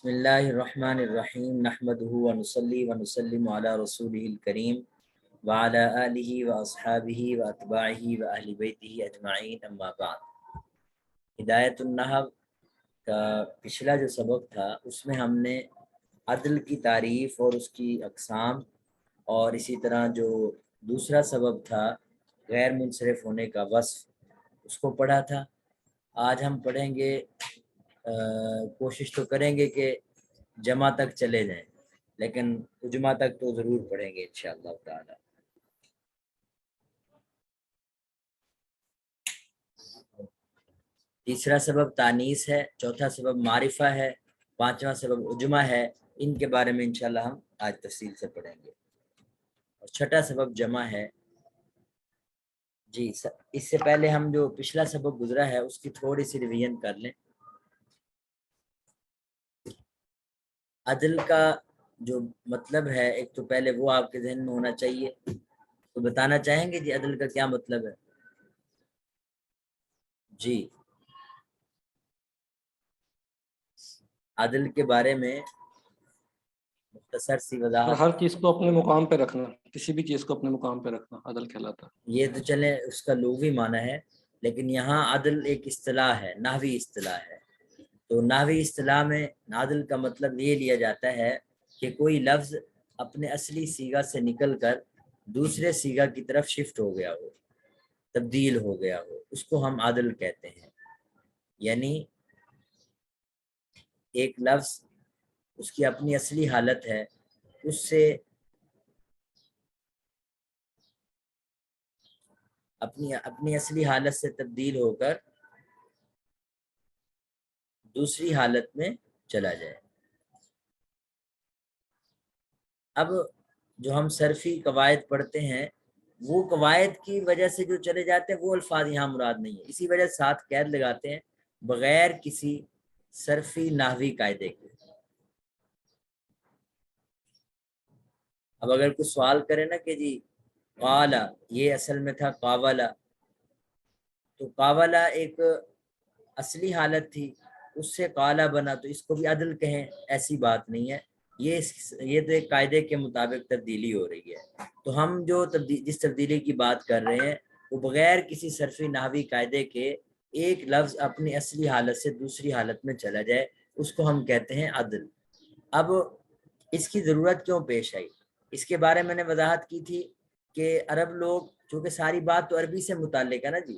بسم اللہ الرحمن الرحیم نحمده ونصلی ونسلم علی رسولہ الکریم وعلی آلہ واصحابہ واتباعہ واہل بیتہ اجمعین اما بعد۔ ہدایت النحو کا پچھلا جو سبق تھا اس میں ہم نے عدل کی تعریف اور اس کی اقسام اور اسی طرح جو دوسرا سبب تھا غیر منصرف ہونے کا وصف اس کو پڑھا تھا۔ آج ہم پڑھیں گے، کوشش تو کریں گے کہ جمع تک چلے جائیں، لیکن اجمہ تک تو ضرور پڑھیں گے انشاءاللہ تعالی۔ تیسرا سبب تانیث ہے، چوتھا سبب معرفہ ہے، پانچواں سبب اجمہ ہے۔ ان کے بارے میں انشاءاللہ ہم آج تفصیل سے پڑھیں گے۔ اور چھٹا سبب جمع ہے۔ جی اس سے پہلے ہم جو پچھلا سبب گزرا ہے اس کی تھوڑی سی ریویژن کر لیں۔ عدل کا جو مطلب ہے ایک تو پہلے وہ آپ کے ذہن میں ہونا چاہیے، تو بتانا چاہیں گے جی عدل کا کیا مطلب ہے؟ جی عدل کے بارے میں مختصر سی وضاحت۔ ہر چیز کو اپنے مقام پہ رکھنا، کسی بھی چیز کو اپنے مقام پہ رکھنا عدل کہلاتا ہے۔ یہ تو چلیں اس کا لغوی معنی ہے، لیکن یہاں عدل ایک اصطلاح ہے، نحوی اصطلاح ہے۔ تو نحوی اصطلاح میں عدل کا مطلب یہ لیا جاتا ہے کہ کوئی لفظ اپنے اصلی صیغہ سے نکل کر دوسرے صیغہ کی طرف شفٹ ہو گیا ہو، تبدیل ہو گیا ہو، اس کو ہم عدل کہتے ہیں۔ یعنی ایک لفظ اس کی اپنی اصلی حالت ہے، اس سے اپنی اصلی حالت سے تبدیل ہو کر دوسری حالت میں چلا جائے۔ اب جو ہم صرفی قواعد پڑھتے ہیں وہ قواعد کی وجہ سے جو چلے جاتے ہیں وہ الفاظ یہاں مراد نہیں ہے، اسی وجہ سے ساتھ قید لگاتے ہیں بغیر کسی صرفی نحوی قاعدے کے۔ اب اگر کوئی سوال کرے نا کہ جی قالا، یہ اصل میں تھا قاولا، تو قاولا ایک اصلی حالت تھی، اس سے قالا بنا تو اس کو بھی عدل کہیں، ایسی بات نہیں ہے۔ یہ تو ایک قاعدے کے مطابق تبدیلی ہو رہی ہے۔ تو ہم جو جس تبدیلی کی بات کر رہے ہیں وہ بغیر کسی صرفی نحوی قاعدے کے ایک لفظ اپنی اصلی حالت سے دوسری حالت میں چلا جائے، اس کو ہم کہتے ہیں عدل۔ اب اس کی ضرورت کیوں پیش آئی، اس کے بارے میں نے وضاحت کی تھی کہ عرب لوگ، چونکہ ساری بات تو عربی سے متعلق ہے نا جی،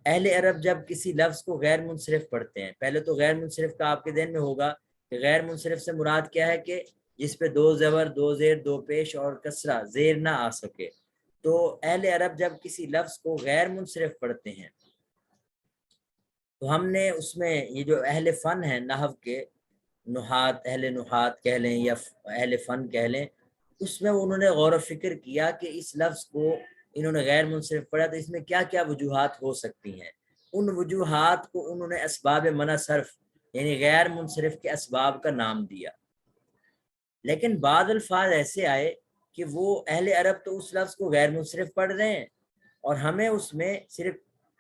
اہل عرب جب کسی لفظ کو غیر منصرف پڑھتے ہیں، پہلے تو غیر منصرف کا آپ کے ذہن میں ہوگا کہ غیر منصرف سے مراد کیا ہے کہ جس پہ دو زبر، دو زیر، دو پیش اور کسرہ زیر نہ آ سکے۔ تو اہل عرب جب کسی لفظ کو غیر منصرف پڑھتے ہیں تو ہم نے اس میں یہ جو اہل فن ہیں نحو کے، نحات، اہل نحات کہہ لیں یا اہل فن کہہ لیں، اس میں انہوں نے غور و فکر کیا کہ اس لفظ کو انہوں نے غیر منصرف پڑھا تو اس میں کیا کیا وجوہات ہو سکتی ہیں۔ ان وجوہات کو انہوں نے اسباب منع صرف یعنی غیر منصرف کے اسباب کا نام دیا۔ لیکن بعض الفاظ ایسے آئے کہ وہ اہل عرب تو اس لفظ کو غیر منصرف پڑھ رہے ہیں اور ہمیں اس میں صرف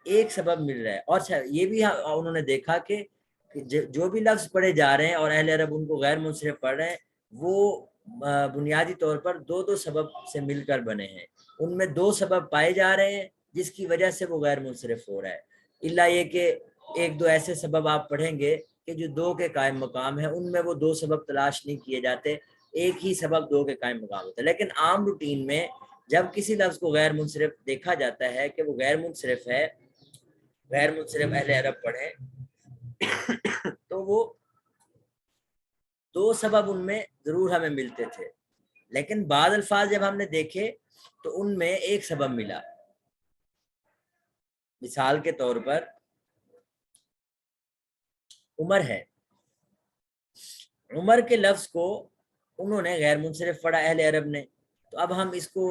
ایک سبب مل رہا ہے، اور یہ بھی انہوں نے دیکھا کہ جو بھی لفظ پڑھے جا رہے ہیں اور اہل عرب ان کو غیر منصرف پڑھ رہے ہیں وہ بنیادی طور پر دو سبب سے مل کر بنے ہیں۔ ان میں دو سبب پائے جا رہے ہیں جس کی وجہ سے وہ غیر منصرف ہو رہا ہے، الا یہ کہ ایک دو ایسے سبب آپ پڑھیں گے کہ جو دو کے قائم مقام ہیں، ان میں وہ دو سبب تلاش نہیں کیے جاتے، ایک ہی سبب دو کے قائم مقام ہوتا ہے۔ لیکن عام روٹین میں جب کسی لفظ کو غیر منصرف دیکھا جاتا ہے کہ وہ غیر منصرف ہے، غیر منصرف اہل عرب پڑھیں تو وہ دو سبب ان میں ضرور ہمیں ملتے تھے، لیکن بعض الفاظ جب ہم نے دیکھے تو ان میں ایک سبب ملا۔ مثال کے طور پر عمر ہے، عمر کے لفظ کو انہوں نے غیر منصرف پڑھا اہل عرب نے، تو اب ہم اس کو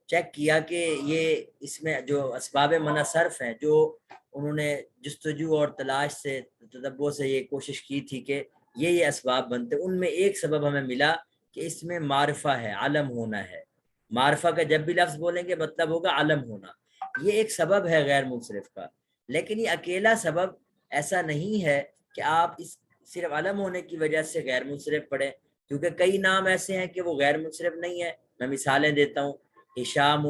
چیک کیا کہ یہ اس میں جو اسباب منع صرف ہیں جو انہوں نے جستجو اور تلاش سے تدبر سے یہ کوشش کی تھی کہ یہ اسباب بنتے، ان میں ایک سبب ہمیں ملا کہ اس میں معرفہ ہے، علم ہونا ہے۔ معرفہ کا جب بھی لفظ بولیں گے مطلب ہوگا علم ہونا، یہ ایک سبب ہے غیر منصرف کا۔ لیکن یہ اکیلا سبب ایسا نہیں ہے کہ آپ اس صرف علم ہونے کی وجہ سے غیر منصرف پڑھیں، کیونکہ کئی نام ایسے ہیں کہ وہ غیر منصرف نہیں ہے. میں مثالیں دیتا ہوں، ہشام،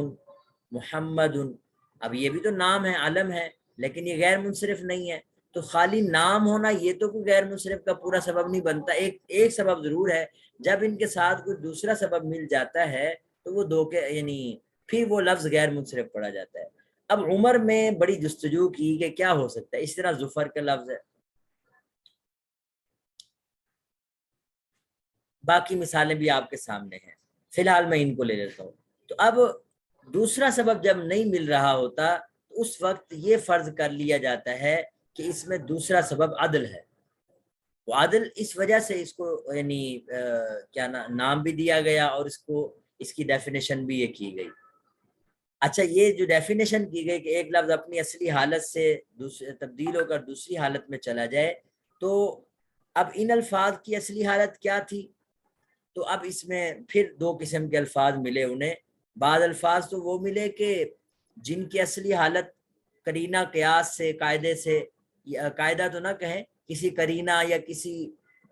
محمد. اب یہ بھی تو نام ہے، علم ہے، لیکن یہ غیر منصرف نہیں ہے. تو خالی نام ہونا یہ تو کوئی غیر منصرف کا پورا سبب نہیں بنتا. ایک سبب ضرور ہے، جب ان کے ساتھ کوئی دوسرا سبب مل جاتا ہے تو وہ دو کے یعنی پھر وہ لفظ غیر منصرف پڑا جاتا ہے. اب عمر میں بڑی جستجو کی کہ کیا ہو سکتا ہے. اس طرح ظفر کا لفظ ہے، باقی مثالیں بھی آپ کے سامنے ہیں، فی الحال میں ان کو لے لیتا ہوں. تو اب دوسرا سبب جب نہیں مل رہا ہوتا تو اس وقت یہ فرض کر لیا جاتا ہے کہ اس میں دوسرا سبب عدل ہے. وہ عدل اس وجہ سے اس کو یعنی کیا نام بھی دیا گیا اور اس کی ڈیفینیشن بھی یہ کی گئی. اچھا، یہ جو ڈیفینیشن کی گئی کہ ایک لفظ اپنی اصلی حالت سے تبدیل ہو کر دوسری حالت میں چلا جائے، تو اب ان الفاظ کی اصلی حالت کیا تھی؟ تو اب اس میں پھر دو قسم کے الفاظ ملے انہیں. بعض الفاظ تو وہ ملے کہ جن کی اصلی حالت قرینہ قیاس سے، قاعدے سے، قاعدہ تو نہ کہیں، کسی قرینہ یا کسی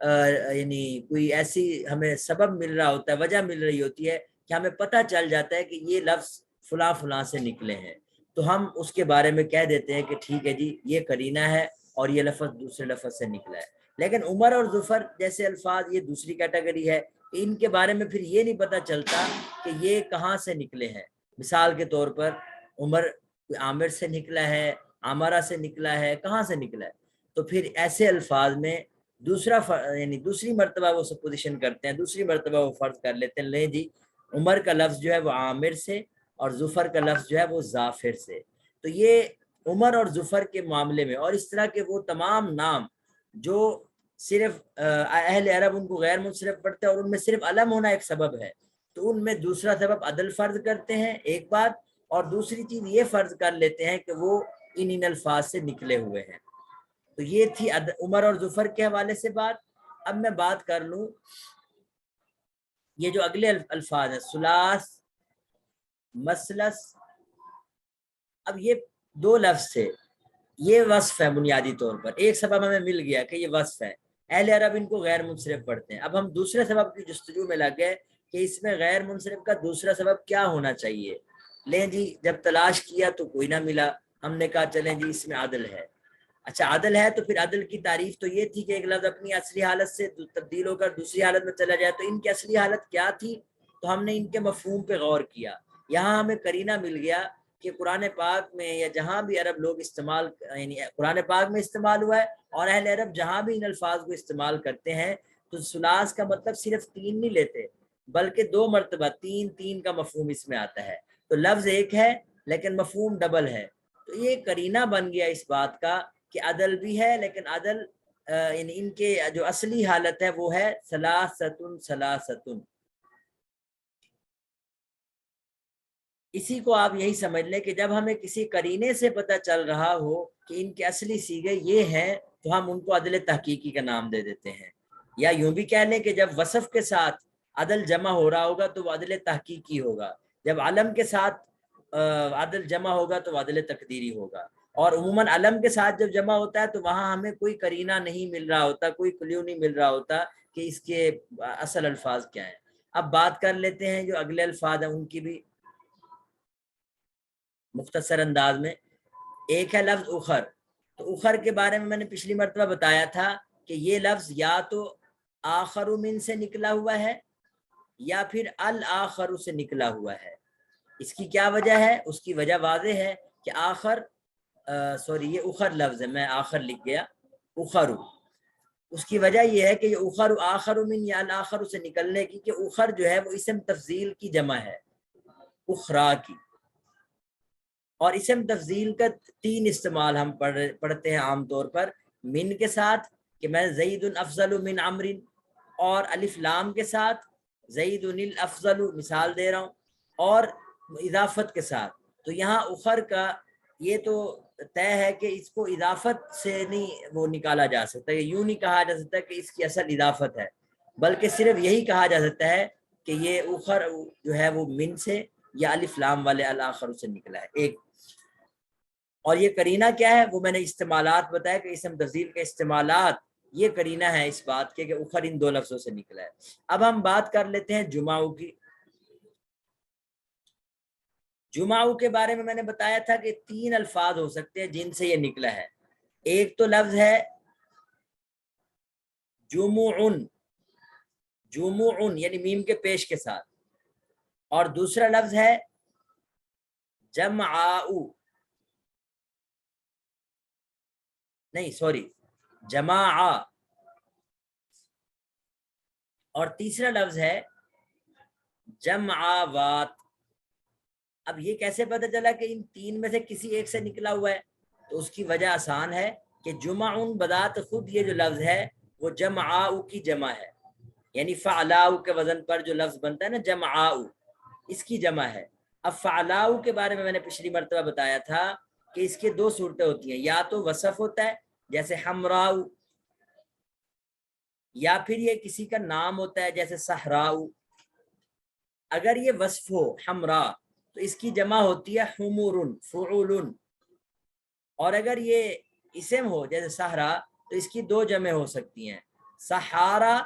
یعنی کوئی ایسی ہمیں سبب مل رہا ہوتا ہے، وجہ مل رہی ہوتی ہے کہ ہمیں پتہ چل جاتا ہے کہ یہ لفظ فلاں فلاں سے نکلے ہیں، تو ہم اس کے بارے میں کہہ دیتے ہیں کہ ٹھیک ہے جی یہ قرینہ ہے اور یہ لفظ دوسرے لفظ سے نکلا ہے. لیکن عمر اور ظفر جیسے الفاظ یہ دوسری کیٹیگری ہے، ان کے بارے میں پھر یہ نہیں پتہ چلتا کہ یہ کہاں سے نکلے ہیں. مثال کے طور پر عمر عامر سے نکلا ہے، عامرہ سے نکلا ہے، کہاں سے نکلا ہے؟ تو پھر ایسے الفاظ میں یعنی دوسری مرتبہ وہ سپوزیشن کرتے ہیں، دوسری مرتبہ وہ فرض کر لیتے ہیں، لیں جی عمر کا لفظ جو ہے وہ عامر سے اور ظفر کا لفظ جو ہے وہ ظافر سے. تو یہ عمر اور ظفر کے معاملے میں، اور اس طرح کے وہ تمام نام جو صرف اہل عرب ان کو غیر منصرف پڑھتے ہیں اور ان میں صرف علم ہونا ایک سبب ہے، تو ان میں دوسرا سبب عدل فرض کرتے ہیں ایک بات، اور دوسری چیز یہ فرض کر لیتے ہیں کہ وہ ان الفاظ سے نکلے ہوئے ہیں. تو یہ تھی عمر اور ظفر کے حوالے سے بات. اب میں بات کر لوں یہ جو اگلے الفاظ ہیں، ثلاث، مثلث. اب یہ دو لفظ سے یہ وصف ہے، بنیادی طور پر ایک سبب ہمیں مل گیا کہ یہ وصف ہے، اہل عرب ان کو غیر منصرف پڑھتے ہیں. اب ہم دوسرے سبب کی جستجو میں لگ گئے کہ اس میں غیر منصرف کا دوسرا سبب کیا ہونا چاہیے. لیں جی جب تلاش کیا تو کوئی نہ ملا، ہم نے کہا چلیں جی اس میں عدل ہے. اچھا عدل ہے تو پھر عدل کی تعریف تو یہ تھی کہ ایک لفظ اپنی اصلی حالت سے تبدیل ہو کر دوسری حالت میں چلا جائے. تو ان کی اصلی حالت کیا تھی؟ تو ہم نے ان کے مفہوم پہ غور کیا. یہاں ہمیں قرینہ مل گیا کہ قرآن پاک میں یا جہاں بھی عرب لوگ استعمال یعنی قرآن پاک میں استعمال ہوا ہے اور اہل عرب جہاں بھی ان الفاظ کو استعمال کرتے ہیں تو ثلاث کا مطلب صرف تین نہیں لیتے بلکہ دو مرتبہ تین کا مفہوم اس میں آتا ہے. تو لفظ ایک ہے لیکن مفہوم ڈبل ہے. تو یہ قرینہ بن گیا اس بات کا کہ عدل بھی ہے، لیکن عدل یعنی ان کے جو اصلی حالت ہے وہ ہے ثلاثتن ثلاثتن. اسی کو آپ یہی سمجھ لیں کہ جب ہمیں کسی قرینے سے پتہ چل رہا ہو کہ ان کے اصلی صیغے یہ ہیں تو ہم ان کو عدل تحقیقی کا نام دے دیتے ہیں. یا یوں بھی کہہ لیں کہ جب وصف کے ساتھ عدل جمع ہو رہا ہوگا تو وہ عدل تحقیقی ہوگا، جب علم کے ساتھ عدل جمع ہوگا تو وہ عدل تقدیری ہوگا. اور عموماً علم کے ساتھ جب جمع ہوتا ہے تو وہاں ہمیں کوئی قرینہ نہیں مل رہا ہوتا، کوئی کلیو نہیں مل رہا ہوتا کہ اس کے اصل الفاظ کیا ہیں. اب بات کر لیتے ہیں جو اگلے الفاظ ہیں ان کی بھی مختصر انداز میں. ایک ہے لفظ اخر. تو اخر کے بارے میں نے پچھلی مرتبہ بتایا تھا کہ یہ لفظ یا تو آخر من سے نکلا ہوا ہے یا پھر الآخر سے نکلا ہوا ہے. اس کی کیا وجہ ہے؟ اس کی وجہ واضح ہے کہ آخر یہ اخر لفظ ہے، میں آخر لکھ گیا اخر. اس کی وجہ یہ ہے کہ یہ اخر آخر من یا الآخر سے نکلنے کی کہ اخر جو ہے وہ اسم تفضیل کی جمع ہے اخرا کی. اور اسم تفضیل کا تین استعمال ہم پڑھتے ہیں عام طور پر، من کے ساتھ کہ میں زید افضل من عمر، اور الف لام کے ساتھ زید الافضل مثال دے رہا ہوں، اور اضافت کے ساتھ. تو یہاں اخر کا یہ تو طے ہے کہ اس کو اضافت سے نہیں وہ نکالا جا سکتا، یوں نہیں کہا جا سکتا کہ اس کی اصل اضافت ہے، بلکہ صرف یہی کہا جا سکتا ہے کہ یہ اخر جو ہے وہ من سے یا الف لام والے الآخر سے نکلا ہے. ایک اور یہ قرینہ کیا ہے وہ میں نے استعمالات بتایا کہ اسم تفضیل کے استعمالات یہ قرینہ ہے اس بات کے کہ اخر ان دو لفظوں سے نکلا ہے۔ اب ہم بات کر لیتے ہیں جمعو کی۔ جمعو کے بارے میں نے بتایا تھا کہ 3 الفاظ ہو سکتے ہیں جن سے یہ نکلا ہے۔ ایک تو لفظ ہے جمعن، جمعن یعنی میم کے پیش کے ساتھ، اور دوسرا لفظ ہے جمعاؤ، نہیں سوری جماع، اور تیسرا لفظ ہے جمعاوات۔ اب یہ کیسے پتہ چلا کہ ان 3 میں سے کسی ایک سے نکلا ہوا ہے؟ تو اس کی وجہ آسان ہے کہ جمعن بذات خود یہ جو لفظ ہے وہ جمعاؤ کی جمع ہے، یعنی فعلاؤ کے وزن پر جو لفظ بنتا ہے نا جمعاؤ، اس کی جمع ہے۔ اب فعلاؤ کے بارے میں نے پچھلی مرتبہ بتایا تھا کہ اس کے 2 صورتیں ہوتی ہیں، یا تو وصف ہوتا ہے جیسے حمراؤ، یا پھر یہ کسی کا نام ہوتا ہے جیسے صحراؤ۔ اگر یہ وصف ہو حمرا تو اس کی جمع ہوتی ہے حمورن فعولن، اور اگر یہ اسم ہو جیسے صحرا تو اس کی 2 جمع ہو سکتی ہیں، صحارا،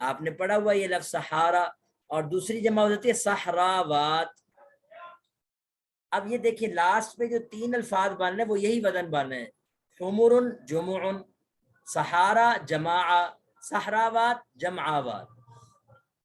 آپ نے پڑھا ہوا یہ لفظ صحارا، اور دوسری جمع ہو جاتی ہے صحراوات۔ اب یہ دیکھیں لاسٹ میں جو 3 الفاظ بن رہے ہیں وہ یہی وزن بن رہے ہیں، حمر جمع، صحارا جماع، صحراوات جمعاوات۔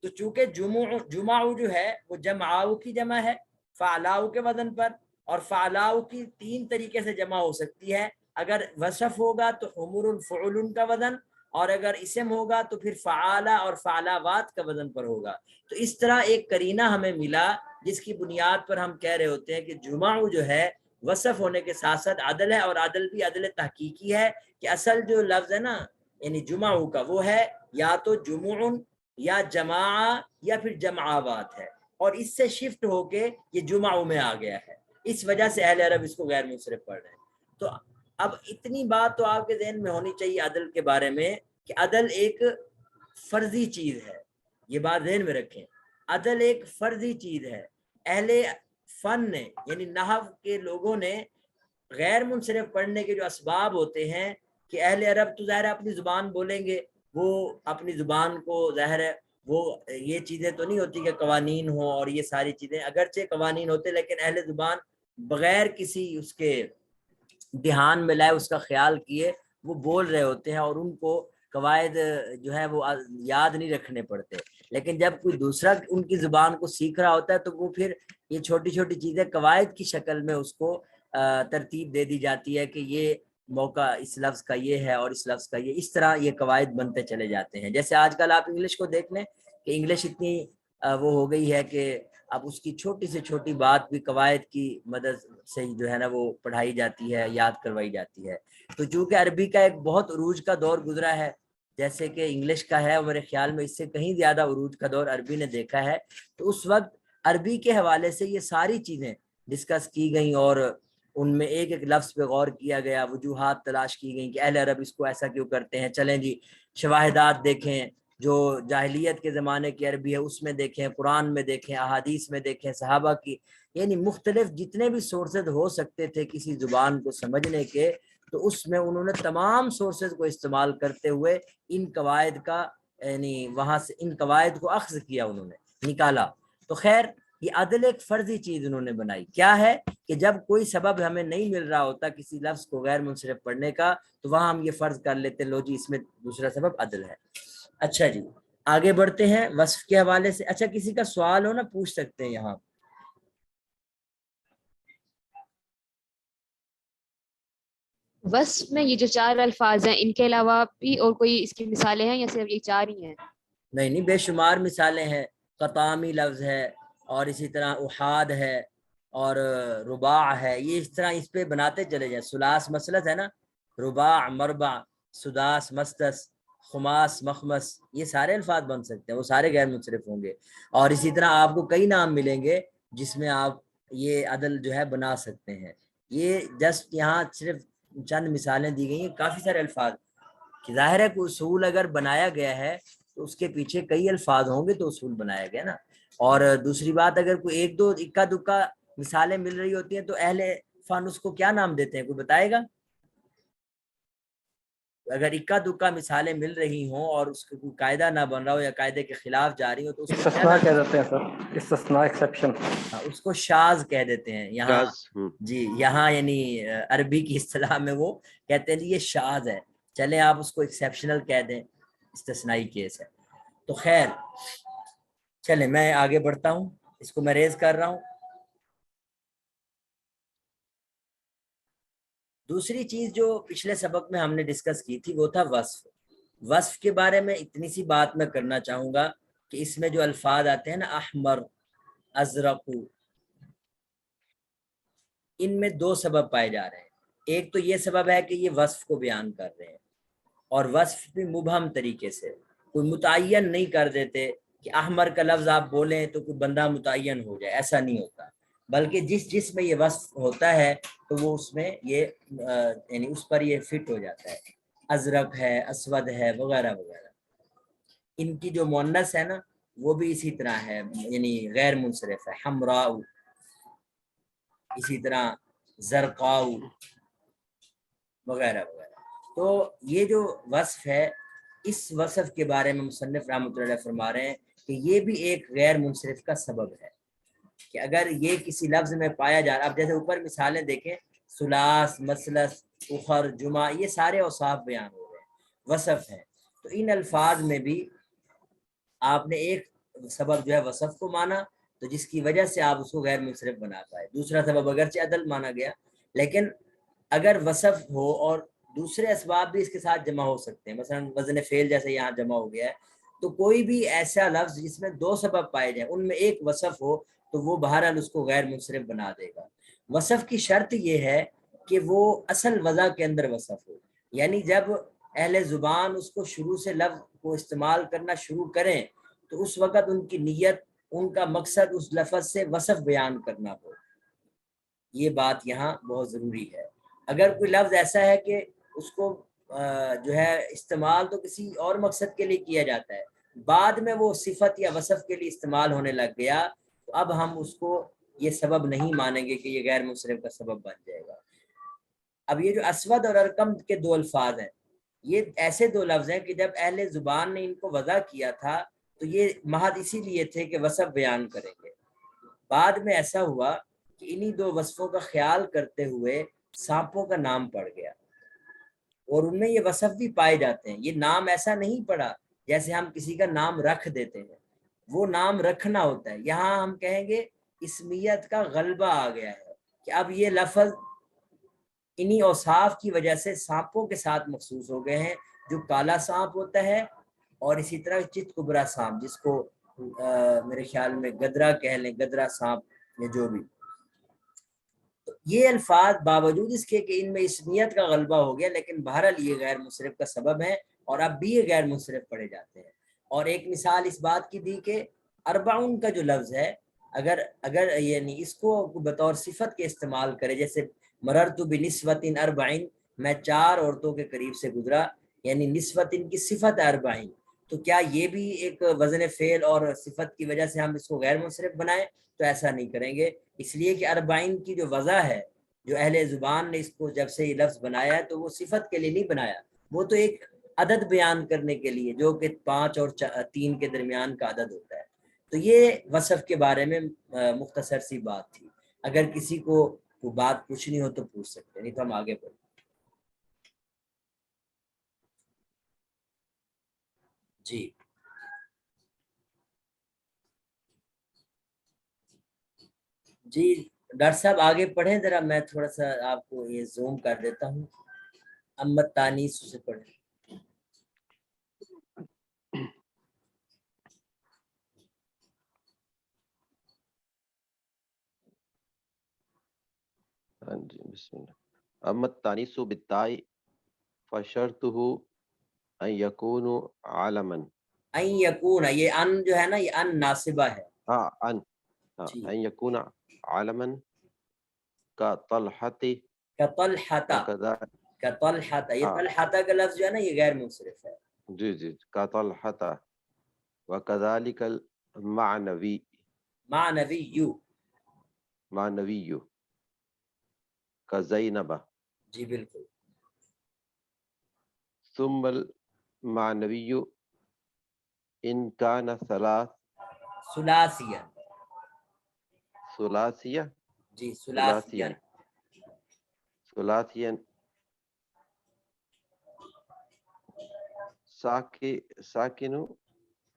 تو چونکہ جمعو جو ہے وہ جمعاؤ کی جمع ہے فعلاؤ کے وزن پر، اور فعلاؤ کی 3 طریقے سے جمع ہو سکتی ہے، اگر وصف ہوگا تو حمر فعل کا وزن، اور اگر اسم ہوگا تو پھر فعالہ اور فعلاوات کا وزن پر ہوگا۔ تو اس طرح ایک قرینہ ہمیں ملا جس کی بنیاد پر ہم کہہ رہے ہوتے ہیں کہ جمعو جو ہے وصف ہونے کے ساتھ ساتھ عدل ہے، اور عدل بھی عدل تحقیقی ہے، کہ اصل جو لفظ ہے نا یعنی جمعو کا وہ ہے یا تو جمعن یا جماع یا پھر جمعاوات ہے، اور اس سے شفٹ ہو کے یہ جمعو میں آ گیا ہے، اس وجہ سے اہل عرب اس کو غیر منصرف پڑھ رہے ہیں۔ تو اب اتنی بات تو آپ کے ذہن میں ہونی چاہیے عدل کے بارے میں کہ عدل ایک فرضی چیز ہے، یہ بات ذہن میں رکھیں، عدل ایک فرضی چیز ہے۔ اہل فن نے یعنی نحو کے لوگوں نے غیر منصرف پڑھنے کے جو اسباب ہوتے ہیں کہ اہل عرب تو ظاہر اپنی زبان بولیں گے، وہ اپنی زبان کو ظاہر ہے وہ یہ چیزیں تو نہیں ہوتی کہ قوانین ہوں اور یہ ساری چیزیں، اگرچہ قوانین ہوتے لیکن اہل زبان بغیر کسی اس کے دھیان میں لائے اس کا خیال کیے وہ بول رہے ہوتے ہیں، اور ان کو قواعد جو ہے وہ یاد نہیں رکھنے پڑتے۔ لیکن جب کوئی دوسرا ان کی زبان کو سیکھ رہا ہوتا ہے تو وہ پھر یہ چھوٹی چھوٹی چیزیں قواعد کی شکل میں اس کو ترتیب دے دی جاتی ہے کہ یہ موقع اس لفظ کا یہ ہے اور اس لفظ کا یہ، اس طرح یہ قواعد بنتے چلے جاتے ہیں۔ جیسے آج کل آپ انگلش کو دیکھ لیں کہ انگلش اتنی وہ ہو گئی ہے کہ اب اس کی چھوٹی سے چھوٹی بات بھی قواعد کی مدد سے جو ہے نا وہ پڑھائی جاتی ہے، یاد کروائی جاتی ہے۔ تو چونکہ عربی کا ایک بہت عروج کا دور گزرا ہے جیسے کہ انگلش کا ہے، اور میرے خیال میں اس سے کہیں زیادہ عروج کا دور عربی نے دیکھا ہے، تو اس وقت عربی کے حوالے سے یہ ساری چیزیں ڈسکس کی گئیں، اور ان میں ایک ایک لفظ پہ غور کیا گیا، وجوہات تلاش کی گئیں کہ اہل عرب اس کو ایسا کیوں کرتے ہیں۔ چلیں جی شواہدات دیکھیں، جو جاہلیت کے زمانے کی عربی ہے اس میں دیکھیں، قرآن میں دیکھیں، احادیث میں دیکھیں، صحابہ کی، یعنی مختلف جتنے بھی سورسز ہو سکتے تھے کسی زبان کو سمجھنے کے، تو اس میں انہوں نے تمام سورسز کو استعمال کرتے ہوئے ان قواعد کا یعنی وہاں سے ان قواعد کو اخذ کیا، انہوں نے نکالا۔ تو خیر یہ عدل ایک فرضی چیز انہوں نے بنائی، کیا ہے کہ جب کوئی سبب ہمیں نہیں مل رہا ہوتا کسی لفظ کو غیر منصرف پڑھنے کا تو وہاں ہم یہ فرض کر لیتے لو جی اس میں دوسرا سبب عدل ہے۔ اچھا جی آگے بڑھتے ہیں وصف کے حوالے سے۔ اچھا کسی کا سوال ہو نا پوچھ سکتے ہیں یہاں۔ وصف میں یہ جو 4 الفاظ ہیں ان کے علاوہ بھی اور کوئی اس کی مثالیں ہیں یا صرف یہ 4 ہی ہیں؟ نہیں بے شمار مثالیں ہیں، قطامی لفظ ہے، اور اسی طرح احاد ہے، اور رباع ہے، یہ اس طرح اس پہ بناتے چلے جائیں۔ ثلاث مثلث ہے نا، رباع مربع سداس مستس خماس مخمس، یہ سارے الفاظ بن سکتے ہیں، وہ سارے غیر منصرف ہوں گے۔ اور اسی طرح آپ کو کئی نام ملیں گے جس میں آپ یہ عدل جو ہے بنا سکتے ہیں۔ یہ جسٹ یہاں صرف چند مثالیں دی گئی ہیں، کافی سارے الفاظ کہ ظاہر ہے کوئی اصول اگر بنایا گیا ہے تو اس کے پیچھے کئی الفاظ ہوں گے تو اصول بنایا گیا نا۔ اور دوسری بات اگر کوئی ایک دو اکا دکا مثالیں مل رہی ہوتی ہیں تو اہل فن اس کو کیا نام دیتے ہیں، کوئی بتائے گا؟ اگر اکا دکا مثالیں مل رہی ہوں اور اس کا کوئی قاعدہ نہ بن رہا ہو یا قاعدے کے خلاف جا رہی ہو تو اس کو کیا استثناء نام کہہ دیتے ہیں سر، استثناء ایکسیپشن. اس کو شاذ کہہ دیتے ہیں یہاں. شاذ. جی یہاں یعنی عربی کی اصطلاح میں وہ کہتے ہیں یہ شاذ ہے، چلیں آپ اس کو ایکسیپشنل کہہ دیں، استثنائی کیس ہے. تو خیر چلیں میں آگے بڑھتا ہوں، اس کو میں ریز کر رہا ہوں. دوسری چیز جو پچھلے سبق میں ہم نے ڈسکس کی تھی وہ تھا وصف. وصف کے بارے میں اتنی سی بات میں کرنا چاہوں گا کہ اس میں جو الفاظ آتے ہیں نا احمر، ازرق، ان میں دو سبب پائے جا رہے ہیں. ایک تو یہ سبب ہے کہ یہ وصف کو بیان کر رہے ہیں، اور وصف بھی مبہم طریقے سے، کوئی متعین نہیں کر دیتے کہ احمر کا لفظ آپ بولیں تو کوئی بندہ متعین ہو جائے، ایسا نہیں ہوتا، بلکہ جس میں یہ وصف ہوتا ہے تو وہ اس میں یہ یعنی اس پر یہ فٹ ہو جاتا ہے. ازرق ہے، اسود ہے، وغیرہ وغیرہ. ان کی جو مؤنث ہے نا وہ بھی اسی طرح ہے، یعنی غیر منصرف ہے، حمراء، اسی طرح زرقاء وغیرہ وغیرہ. تو یہ جو وصف ہے اس وصف کے بارے میں مصنف رحمۃ اللہ علیہ فرما رہے ہیں کہ یہ بھی ایک غیر منصرف کا سبب ہے کہ اگر یہ کسی لفظ میں پایا جا رہا. اب جیسے اوپر مثالیں دیکھیں، ثلاث، مثلث، اخر، جمع، یہ سارے اوصاف بیان ہو رہے ہیں، وصف ہیں. تو ان الفاظ میں بھی آپ نے ایک سبب جو ہے وصف کو مانا تو جس کی وجہ سے آپ اس کو غیر منصرف بنا پائے. دوسرا سبب اگرچہ عدل مانا گیا، لیکن اگر وصف ہو اور دوسرے اسباب بھی اس کے ساتھ جمع ہو سکتے ہیں، مثلا وزن فعل جیسے یہاں جمع ہو گیا ہے، تو کوئی بھی ایسا لفظ جس میں دو سبب پائے جائیں ان میں ایک وصف ہو تو وہ بہرحال اس کو غیر منصرف بنا دے گا. وصف کی شرط یہ ہے کہ وہ اصل وضع کے اندر وصف ہو، یعنی جب اہل زبان اس کو شروع سے لفظ کو استعمال کرنا شروع کریں تو اس وقت ان کی نیت، ان کا مقصد اس لفظ سے وصف بیان کرنا ہو. یہ بات یہاں بہت ضروری ہے. اگر کوئی لفظ ایسا ہے کہ اس کو جو ہے استعمال تو کسی اور مقصد کے لیے کیا جاتا ہے، بعد میں وہ صفت یا وصف کے لیے استعمال ہونے لگ گیا تو اب ہم اس کو یہ سبب نہیں مانیں گے کہ یہ غیر منصرف کا سبب بن جائے گا. اب یہ جو اسود اور ارقم کے دو الفاظ ہیں، یہ ایسے دو لفظ ہیں کہ جب اہل زبان نے ان کو وضع کیا تھا تو یہ محض اسی لیے تھے کہ وصف بیان کریں گے. بعد میں ایسا ہوا کہ انہی دو وصفوں کا خیال کرتے ہوئے سانپوں کا نام پڑ گیا اور ان میں یہ وصف بھی پائے جاتے ہیں. یہ نام ایسا نہیں پڑا جیسے ہم کسی کا نام رکھ دیتے ہیں، وہ نام رکھنا ہوتا ہے. یہاں ہم کہیں گے اسمیت کا غلبہ آ گیا ہے کہ اب یہ لفظ انہی اوصاف کی وجہ سے سانپوں کے ساتھ مخصوص ہو گئے ہیں، جو کالا سانپ ہوتا ہے اور اسی طرح چت کبرا سانپ جس کو میرے خیال میں گدرا کہہ لیں، گدرا سانپ یا جو بھی. تو یہ الفاظ باوجود اس کے کہ ان میں اسمیت کا غلبہ ہو گیا لیکن بہرحال یہ غیر منصرف کا سبب ہے اور اب بھی یہ غیر منصرف پڑھے جاتے ہیں. اور ایک مثال اس بات کی دی کہ اربعون کا جو لفظ ہے اگر یعنی اس کو بطور صفت کے استعمال کرے، جیسے مررت بنسوۃ اربعین، میں 4 عورتوں کے قریب سے گزرا، یعنی نسوت ان کی صفت اربعین، تو کیا یہ بھی ایک وزن فعل اور صفت کی وجہ سے ہم اس کو غیر منصرف بنائیں؟ تو ایسا نہیں کریں گے، اس لیے کہ اربعین کی جو وضع ہے، جو اہل زبان نے اس کو جب سے یہ لفظ بنایا ہے تو وہ صفت کے لیے نہیں بنایا، وہ تو ایک عدد بیان کرنے کے لیے جو کہ 5 اور 3 کے درمیان کا عدد ہوتا ہے. تو یہ وصف کے بارے میں مختصر سی بات تھی. اگر کسی کو بات پوچھنی ہو تو پوچھ سکتے ہیں، نہیں تو ہم آگے بڑھیں. جی جی ڈاکٹر صاحب آگے پڑھیں ذرا، میں تھوڑا سا آپ کو یہ زوم کر دیتا ہوں. امت تانیس سے پڑھیں. ہاں جی بسم اللہ. اما التانیث بالتاء فشرطه ان يكون عالما. ان یکون، یہ ان جو ہے نا یہ ان ناصبہ ہے. ان جی ان يكون عالما كطلحة کطلحۃ، وكذا. کطلحۃ، یہ طلحۃ کا لفظ جو ہے نا یہ غیر منصرف ہے. جی جی كطلحة وكذلك المعنوي، معنوی، معنوي كزينب. جی بالکل. ثم المعنوی ان کان ثلاث ثلاثیہ، ثلاثیہ جی ثلاثیہ، ثلاثین ساکنو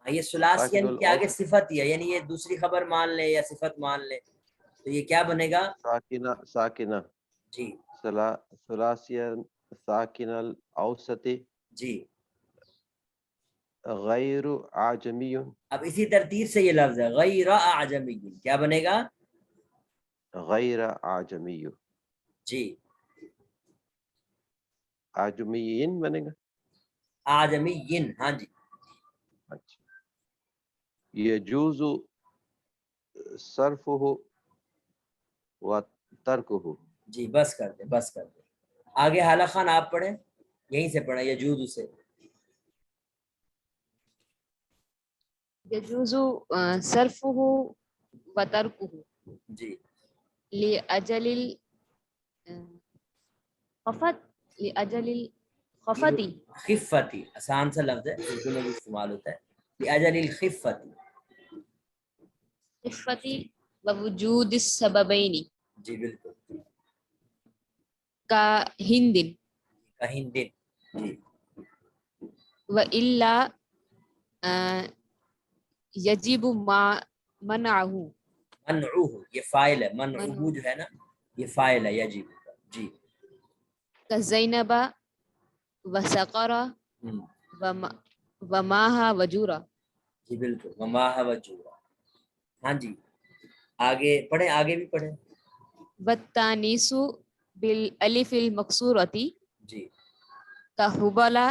یہ ثلاثین ساکن کے آگے الاوسط صفت ہی ہے، یعنی یہ دوسری خبر مان لے یا صفت مان لے تو یہ کیا بنے گا؟ ساکنہ جی ثلاثین ساکن الاوسط جی، غیر عجمی اب اسی ترتیب سے یہ لفظ ہے غیر اعجمی، کیا بنے گا؟ غیر عجمی، جی عجمیین بنے گا. اعجمیین، ہاں جی، اچھا یجوز صرفہ و ترکہ. جی بس کر دیں، بس کر دیں، آگے حالہ خان آپ پڑھیں، یہیں سے پڑھیں یجوز سے. يجوز صرفه وتركه جی لأجل الخفت لأجل الخفت خفتی، آسان سا لفظ ہے، اردو میں بھی استعمال ہوتا ہے، لأجل الخفتی. خفت ووجود السببين جی بالکل، كهند کہیں دن، جی وإلا يجب منعه منعوہ، یہ فاعل ہے، منعوہ جو ہے نا یہ فاعل ہے یجب. جی كزينب وسقر ہم، وماها وجورا. جی بالکل، وماہ وجورا. ہاں جی آگے پڑھیں، آگے بھی پڑھیں. والتانيث بالالف المكسورة جی كحبلى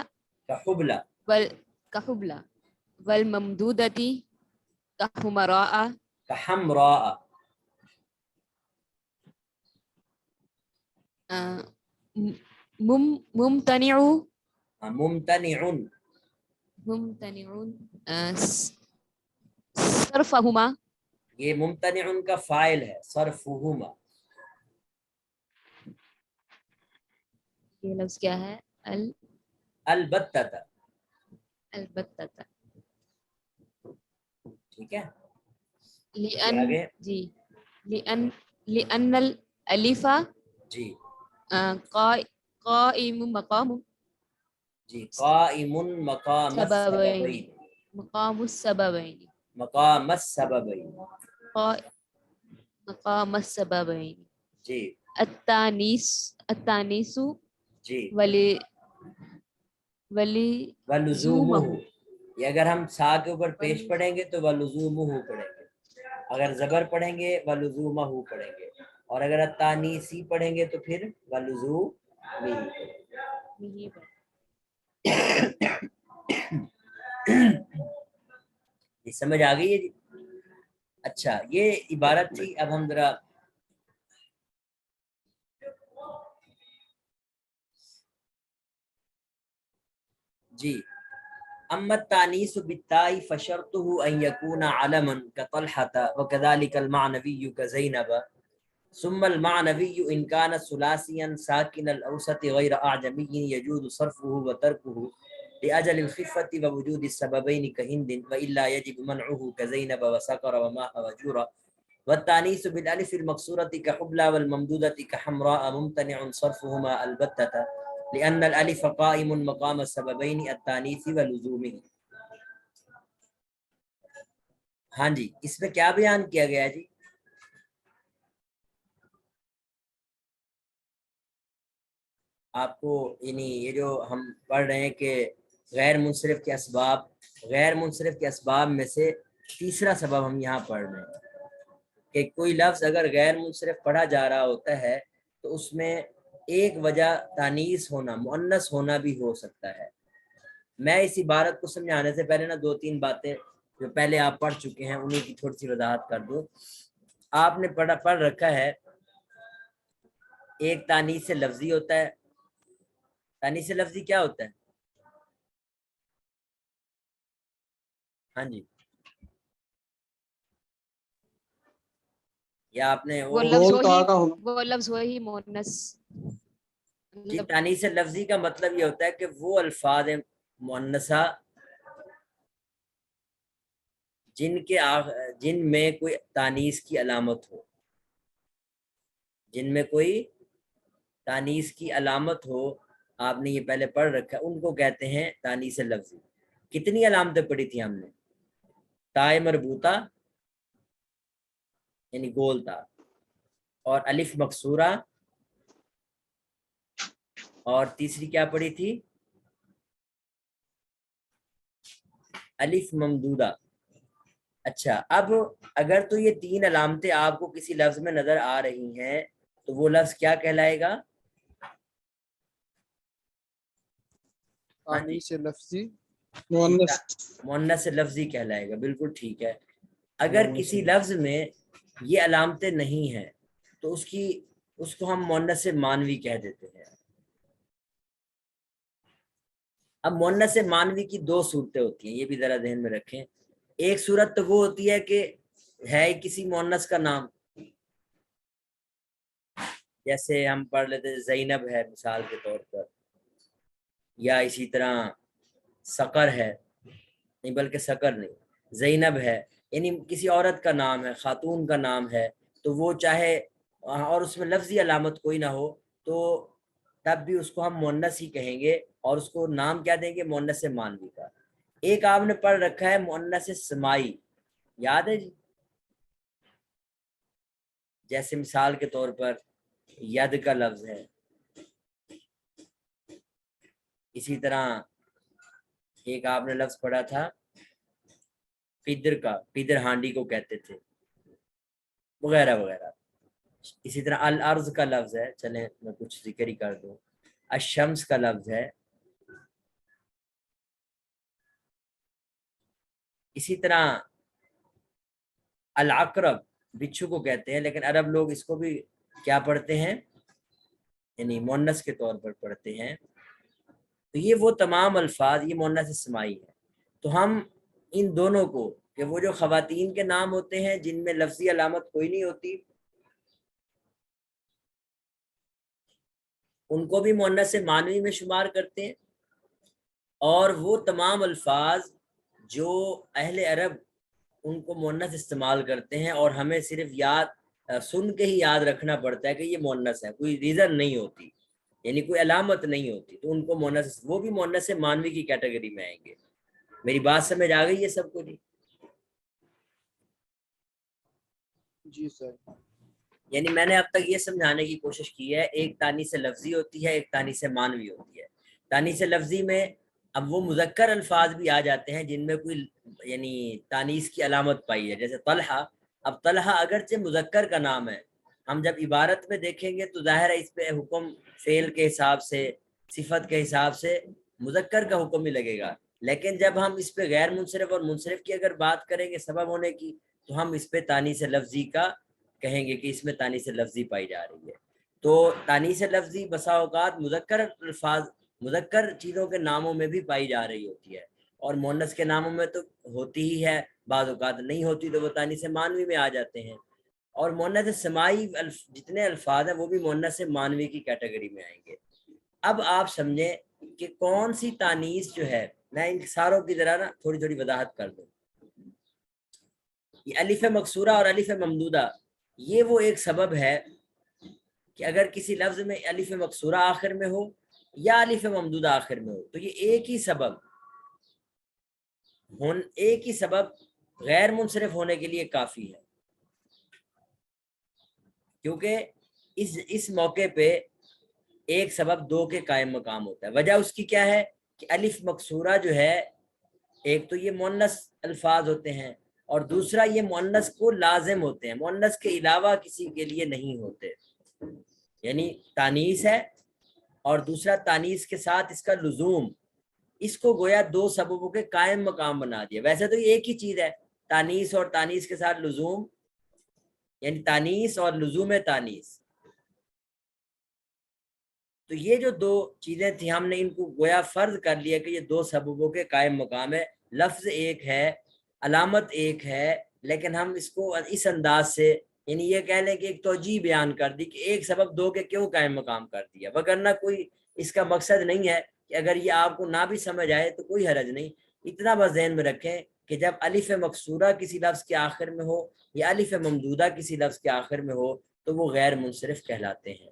کحبلہ، كحبلى والممدودة كحمراء کحمراء، ممتنع ممتنع، صرفهما. یہ ممتنع کا فاعل ہے، صرفہما. یہ لفظ کیا ہے؟ البتہ، البتہ. ٹھیک ہے. لأن آگے جی لأن الألف جی قائم مقام جی، قائم مقام سببين السببین، مقام السببين مقام السببین. مقام السببين. جی التانيث جی، ولزومہ، ولزومه. یہ اگر ہم سا کے اوپر پیش پڑھیں گے تو ولزومہ پڑھیں گے، اگر زبر پڑھیں گے ولزومہ پڑھیں گے، اور اگر التانیثی پڑھیں گے تو پھر ولزومی. یہ سمجھ آ گئی ہے جی؟ اچھا یہ عبارت تھی. اب ہم ذرا جی، اما التانیث بالتاء فشرطه ان يكون علما كطلحة وكذلك المعنوي كزينب. ثم المعنوي ان كان ثلاثيا ساكن الاوسط غير اعجمي يجوز صرفه وتركه لأجل الخفة ووجود السببين كهند والا يجب منعه كزينب وسكر وماء وجورا. والتانيث بالالف المكسورة كحبلى والممدودة كحمراء ممتنع صرفهما البتة لأن الالف قائم مقام السببين التانيث ولزومه. ہاں جی اس میں کیا بیان کیا گیا جی؟ آپ کو یعنی یہ جو ہم پڑھ رہے ہیں کہ غیر منصرف کے اسباب، غیر منصرف کے اسباب میں سے تیسرا سبب ہم یہاں پڑھ رہے ہیں کہ کوئی لفظ اگر غیر منصرف پڑھا جا رہا ہوتا ہے تو اس میں ایک وجہ تانیث ہونا، مؤنث ہونا بھی ہو سکتا ہے. میں اس عبارت کو سمجھانے سے پہلے نا دو تین باتیں جو پہلے آپ پڑھ چکے ہیں انہیں کی تھوڑی سی وضاحت کر دوں. آپ نے پڑھ رکھا ہے ایک تانیث لفظی ہوتا ہے. تانیث لفظی کیا ہوتا ہے؟ ہاں جی یا آپ نے وہ لفظ وہی مؤنث جی تانیث لفظی کا مطلب یہ ہوتا ہے کہ وہ الفاظ مؤنثہ جن میں کوئی تانیث کی علامت ہو، جن میں کوئی تانیث کی علامت ہو، آپ نے یہ پہلے پڑھ رکھا ہے، ان کو کہتے ہیں تانیث لفظی۔ کتنی علامتیں پڑھی تھی ہم نے؟ تائے مربوطہ یعنی گول تا، اور الف مکسورہ، اور تیسری کیا پڑھی تھی؟ الف ممدودہ۔ اچھا، اب اگر تو یہ تین علامتیں آپ کو کسی لفظ میں نظر آ رہی ہیں تو وہ لفظ کیا کہلائے گا؟ تانیث لفظی مؤنث لفظی کہلائے گا، بالکل ٹھیک ہے۔ اگر کسی لفظ میں یہ علامتیں نہیں ہیں تو اس کو ہم مؤنث مانوی کہہ دیتے ہیں۔ اب مؤنث مانوی کی دو صورتیں ہوتی ہیں، یہ بھی ذرا ذہن میں رکھیں۔ ایک صورت تو وہ ہوتی ہے کہ ہے کسی مؤنث کا نام، جیسے ہم پڑھ لیتے ہیں زینب ہے مثال کے طور پر، یا اسی طرح سقر ہے، نہیں بلکہ سقر نہیں، زینب ہے، یعنی کسی عورت کا نام ہے، خاتون کا نام ہے، تو وہ چاہے اور اس میں لفظی علامت کوئی نہ ہو تو تب بھی اس کو ہم مؤنث ہی کہیں گے، اور اس کو نام کیا دیں گے؟ مؤنث مانوی کا۔ ایک آپ نے پڑھ رکھا ہے مؤنث سمائی، یاد ہے جی؟ جیسے مثال کے طور پر ید کا لفظ ہے، اسی طرح ایک آپ نے لفظ پڑھا تھا قدر کا، قدر ہانڈی کو کہتے تھے، وغیرہ وغیرہ۔ اسی طرح الارض کا لفظ ہے، چلیں میں کچھ ذکر ہی کر دوں، الشمس کا لفظ ہے، اسی طرح العقرب بچھو کو کہتے ہیں، لیکن عرب لوگ اس کو بھی کیا پڑھتے ہیں؟ یعنی مؤنث کے طور پر پڑھتے ہیں۔ تو یہ وہ تمام الفاظ، یہ مؤنث سمائی ہے۔ تو ہم ان دونوں کو، کہ وہ جو خواتین کے نام ہوتے ہیں جن میں لفظی علامت کوئی نہیں ہوتی، ان کو بھی مؤنث مانوی میں شمار کرتے ہیں، اور وہ تمام الفاظ جو اہل عرب ان کو مؤنث استعمال کرتے ہیں اور ہمیں صرف سن کے ہی یاد رکھنا پڑتا ہے کہ یہ مؤنث ہے، کوئی ریزن نہیں ہوتی، یعنی کوئی علامت نہیں ہوتی، تو ان کو مؤنث، وہ بھی مؤنث مانوی کی کیٹیگری میں آئیں گے۔ میری بات سمجھ آ گئی ہے سب کو؟ جی سر۔ یعنی میں نے اب تک یہ سمجھانے کی کوشش کی ہے، ایک تانیث لفظی ہوتی ہے، ایک تانیث مانوی ہوتی ہے۔ تانیث لفظی میں اب وہ مذکر الفاظ بھی آ جاتے ہیں جن میں کوئی یعنی تانیث کی علامت پائی ہے، جیسے طلحہ۔ اب طلحہ اگرچہ مذکر کا نام ہے، ہم جب عبارت میں دیکھیں گے تو ظاہر ہے اس پہ حکم فعل کے حساب سے، صفت کے حساب سے مذکر کا حکم ہی لگے گا، لیکن جب ہم اس پہ غیر منصرف اور منصرف کی اگر بات کریں گے سبب ہونے کی، تو ہم اس پہ تانیث لفظی کا کہیں گے کہ اس میں تانیث لفظی پائی جا رہی ہے۔ تو تانیث لفظی بسا اوقات مذکر الفاظ، مذکر چیزوں کے ناموں میں بھی پائی جا رہی ہوتی ہے، اور مؤنث کے ناموں میں تو ہوتی ہی ہے، بعض اوقات نہیں ہوتی تو وہ تانیث مانوی میں آ جاتے ہیں۔ اور مؤنث سمائی جتنے الفاظ ہیں وہ بھی مؤنث مانوی کی کیٹیگری میں آئیں گے۔ اب آپ سمجھیں کہ کون سی تانیث جو ہے، میں ان ساروں کی ذرا نا تھوڑی تھوڑی وضاحت کر دوں۔ یہ الف مکسورہ اور الف ممدودہ، یہ وہ ایک سبب ہے کہ اگر کسی لفظ میں الف مکسورہ آخر میں ہو یا الف ممدودہ آخر میں ہو تو یہ ایک ہی سبب غیر منصرف ہونے کے لیے کافی ہے، کیونکہ اس موقع پہ ایک سبب دو کے قائم مقام ہوتا ہے۔ وجہ اس کی کیا ہے کہ الف مکسورہ جو ہے، ایک تو یہ مؤنث الفاظ ہوتے ہیں، اور دوسرا یہ مؤنث کو لازم ہوتے ہیں، مؤنث کے علاوہ کسی کے لیے نہیں ہوتے، یعنی تانیث ہے اور دوسرا تانیث کے ساتھ اس کا لزوم، اس کو گویا دو سببوں کے قائم مقام بنا دیا۔ ویسے تو یہ ایک ہی چیز ہے، تانیث اور تانیث کے ساتھ لزوم، یعنی تانیث اور لزوم تانیث۔ تو یہ جو دو چیزیں تھیں ہم نے ان کو گویا فرض کر لیا کہ یہ دو سببوں کے قائم مقام ہے، لفظ ایک ہے، علامت ایک ہے، لیکن ہم اس کو اس انداز سے یعنی یہ کہہ لیں کہ ایک توجیہ بیان کر دی کہ ایک سبب دو کے کیوں قائم مقام کر دیا، وگرنہ کوئی اس کا مقصد نہیں ہے کہ اگر یہ آپ کو نہ بھی سمجھ آئے تو کوئی حرج نہیں، اتنا بس ذہن میں رکھیں کہ جب الف مقصورہ کسی لفظ کے آخر میں ہو یا الف ممدودہ کسی لفظ کے آخر میں ہو تو وہ غیر منصرف کہلاتے ہیں۔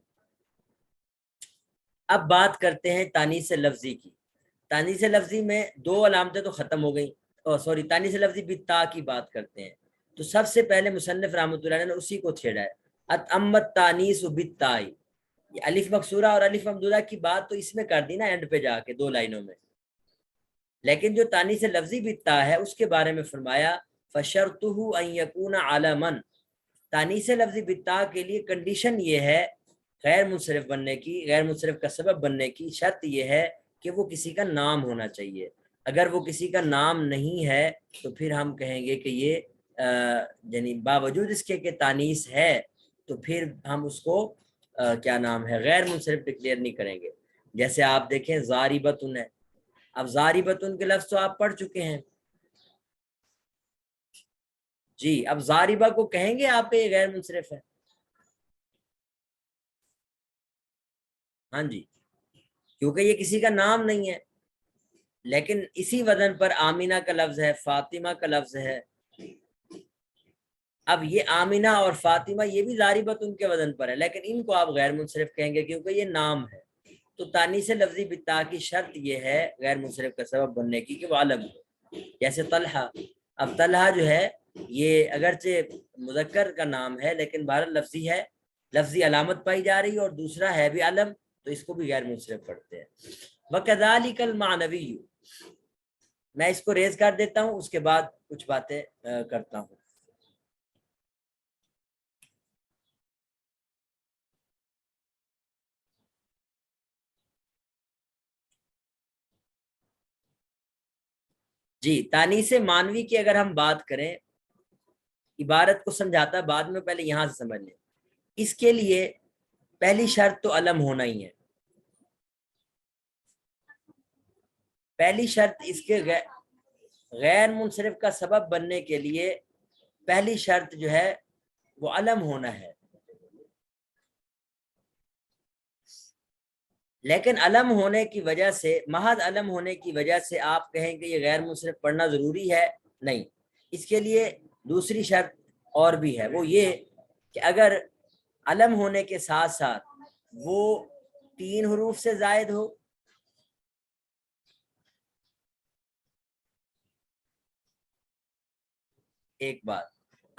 اب بات کرتے ہیں تانیث لفظی کی۔ تانیث لفظی میں دو علامتیں تو ختم ہو گئیں، تانیث لفظی بالتا کی بات کرتے ہیں۔ تو سب سے پہلے مصنف رحمۃ اللہ علیہ نے اسی کو چھیڑا ہے، اتمت تانیث بالتاء، یہ الف مقصورہ اور الف ممدودہ کی بات تو اس میں کر دی نا اینڈ پہ جا کے 2 لائنوں میں، لیکن جو تانیث لفظی بالتاء ہے اس کے بارے میں فرمایا فشرطہ ان یکون علما، تانیث لفظی بالتاء کے لیے کنڈیشن یہ ہے غیر منصرف بننے کی، غیر منصرف کا سبب بننے کی شرط یہ ہے کہ وہ کسی کا نام ہونا چاہیے۔ اگر وہ کسی کا نام نہیں ہے تو پھر ہم کہیں گے کہ یہ یعنی باوجود اس کے کہ تانیث ہے تو پھر ہم اس کو کیا نام ہے غیر منصرف ڈکلیئر نہیں کریں گے۔ جیسے آپ دیکھیں ضاربتن ہے، اب ضاربتن کے لفظ تو آپ پڑھ چکے ہیں جی، اب ضاربہ کو کہیں گے آپ پہ یہ غیر منصرف ہے؟ ہاں جی، کیونکہ یہ کسی کا نام نہیں ہے، لیکن اسی وزن پر آمینہ کا لفظ ہے، فاطمہ کا لفظ ہے۔ اب یہ آمینہ اور فاطمہ یہ بھی ضاربتن کے وزن پر ہے، لیکن ان کو آپ غیر منصرف کہیں گے کیونکہ یہ نام ہے۔ تو تانیث لفظی بالتاء کی شرط یہ ہے غیر منصرف کا سبب بننے کی کہ وہ علم ہو، جیسے طلحہ۔ اب طلحہ جو ہے یہ اگرچہ مذکر کا نام ہے لیکن بہرحال لفظی ہے، لفظی علامت پائی جا رہی ہے، اور دوسرا ہے بھی علم، تو اس کو بھی غیر منصرف پڑھتے ہیں۔ وَكَذَلِكَ الْمَعْنَوِيُّ، میں اس کو ریز کر دیتا ہوں، اس کے بعد کچھ باتیں کرتا ہوں۔ جی، تانیث مانوی کی اگر ہم بات کریں، عبارت کو سمجھاتا بعد میں، پہلے یہاں سے سمجھ لیں۔ اس کے لیے پہلی شرط تو علم ہونا ہی ہے، پہلی شرط اس کے غیر منصرف کا سبب بننے کے لیے پہلی شرط جو ہے وہ علم ہونا ہے۔ لیکن علم ہونے کی وجہ سے، محض علم ہونے کی وجہ سے آپ کہیں کہ یہ غیر منصرف پڑھنا ضروری ہے؟ نہیں، اس کے لیے دوسری شرط اور بھی ہے، وہ یہ کہ اگر علم ہونے کے ساتھ ساتھ وہ 3 حروف سے زائد ہو، ایک بات،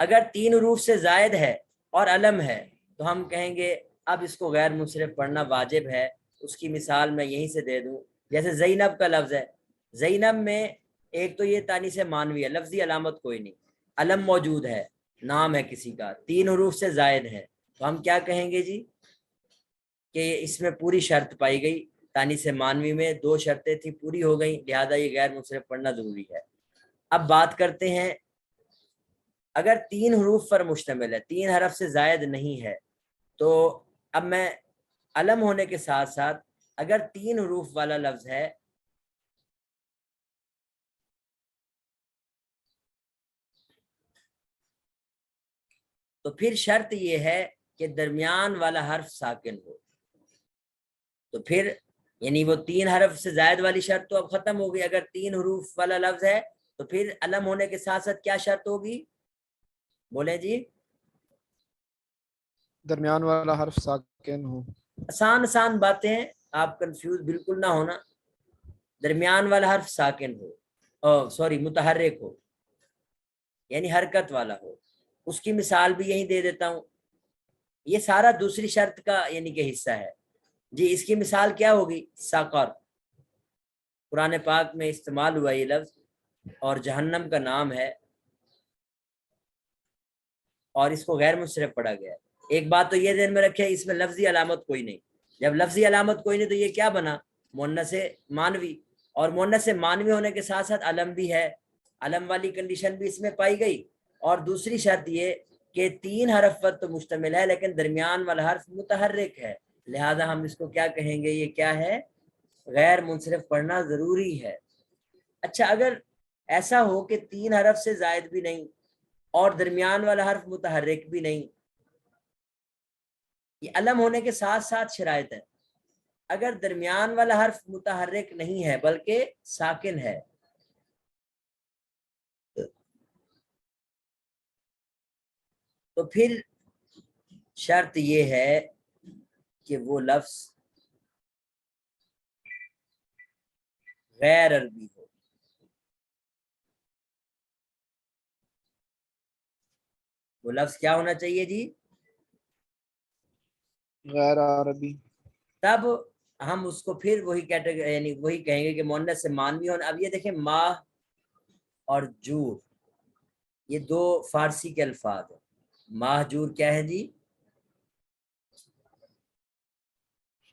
اگر 3 حروف سے زائد ہے اور علم ہے تو ہم کہیں گے اب اس کو غیر منصرف پڑھنا واجب ہے۔ اس کی مثال میں یہیں سے دے دوں، جیسے زینب کا لفظ ہے، زینب میں ایک تو یہ تانیث مانوی ہے، لفظی علامت کوئی نہیں، علم موجود ہے، نام ہے کسی کا، 3 حروف سے زائد ہے، تو ہم کیا کہیں گے جی کہ اس میں پوری شرط پائی گئی، تانیث مانوی میں 2 شرطیں تھی، پوری ہو گئیں، لہذا یہ غیر منصرف پڑھنا ضروری ہے۔ اب بات کرتے ہیں اگر 3 حروف پر مشتمل ہے، 3 حرف سے زائد نہیں ہے، تو اب میں علم ہونے کے ساتھ ساتھ اگر 3 حروف والا لفظ ہے تو پھر شرط یہ ہے کہ درمیان والا حرف ساکن ہو۔ تو پھر یعنی وہ 3 حرف سے زائد والی شرط تو اب ختم ہو گئی، اگر 3 حروف والا لفظ ہے تو پھر علم ہونے کے ساتھ ساتھ کیا شرط ہوگی؟ بولیں جی، درمیان والا حرف ساکن ہو۔ آسان باتیں ہیں، آپ کنفیوز بالکل نہ ہونا۔ درمیان والا حرف ساکن ہو، متحرک ہو، یعنی حرکت والا ہو۔ اس کی مثال بھی یہیں دے دیتا ہوں، یہ سارا دوسری شرط کا یعنی کہ حصہ ہے جی۔ اس کی مثال کیا ہوگی؟ سقر، قرآن پاک میں استعمال ہوا یہ لفظ، اور جہنم کا نام ہے، اور اس کو غیر منصرف پڑھا گیا ہے۔ ایک بات تو یہ ذہن میں رکھے، اس میں لفظی علامت کوئی نہیں، جب لفظی علامت کوئی نہیں تو یہ کیا بنا؟ مؤنث مانوی، اور مؤنث مانوی ہونے کے ساتھ ساتھ علم بھی ہے، علم والی کنڈیشن بھی اس میں پائی گئی، اور دوسری شرط یہ کہ 3 حرف پر تو مشتمل ہے لیکن درمیان والا حرف متحرک ہے، لہذا ہم اس کو کیا کہیں گے؟ یہ کیا ہے؟ غیر منصرف پڑھنا ضروری ہے۔ اچھا، اگر ایسا ہو کہ 3 حرف سے زائد بھی نہیں اور درمیان والا حرف متحرک بھی نہیں، یہ علم ہونے کے ساتھ ساتھ شرائط ہے. اگر درمیان والا حرف متحرک نہیں ہے بلکہ ساکن ہے تو پھر شرط یہ ہے کہ وہ لفظ غیر عربی ہو. وہ لفظ کیا ہونا چاہیے جی؟ غیر عربی. تب ہم اس کو پھر وہی کیٹیگری یعنی وہی کہیں گے کہ مؤنث سے مانوی ہونا. اب یہ دیکھیں ماہ اور جور یہ دو فارسی کے الفاظ ہیں. ماہ جور کیا ہے جی؟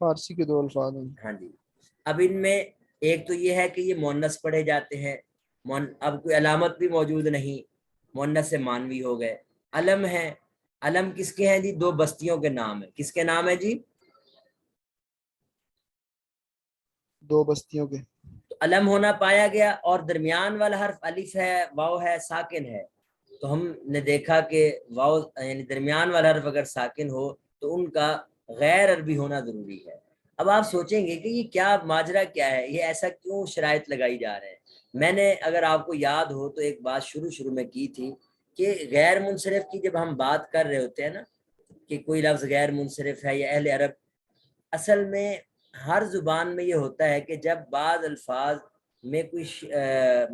فارسی کے دو الفاظ ہیں. ہاں جی. اب ان میں ایک تو یہ ہے کہ یہ مؤنث پڑھے جاتے ہیں. اب کوئی علامت بھی موجود نہیں, مؤنث سے مانوی ہو گئے. علم ہے. علم کس کے ہیں جی؟ دو بستیوں کے نام ہیں. کس کے نام ہے جی؟ دو بستیوں کے. تو علم ہونا پایا گیا اور درمیان والا حرف الف ہے, واو ہے, ساکن ہے. تو ہم نے دیکھا کہ واو یعنی درمیان والا حرف اگر ساکن ہو تو ان کا غیر عربی ہونا ضروری ہے. اب آپ سوچیں گے کہ یہ کیا ماجرا کیا ہے, یہ ایسا کیوں شرائط لگائی جا رہے ہیں. میں نے اگر آپ کو یاد ہو تو ایک بات شروع میں کی تھی کہ غیر منصرف کی جب ہم بات کر رہے ہوتے ہیں نا کہ کوئی لفظ غیر منصرف ہے یا اہل عرب, اصل میں ہر زبان میں یہ ہوتا ہے کہ جب بعض الفاظ میں کوئی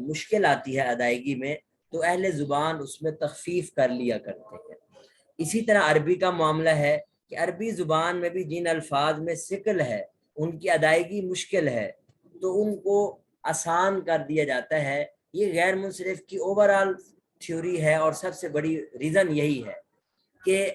مشکل آتی ہے ادائیگی میں تو اہل زبان اس میں تخفیف کر لیا کرتے ہیں. اسی طرح عربی کا معاملہ ہے کہ عربی زبان میں بھی جن الفاظ میں ثقل ہے, ان کی ادائیگی مشکل ہے, تو ان کو آسان کر دیا جاتا ہے. یہ غیر منصرف کی اوورال تھیوری ہے اور سب سے بڑی ریزن یہی ہے کہ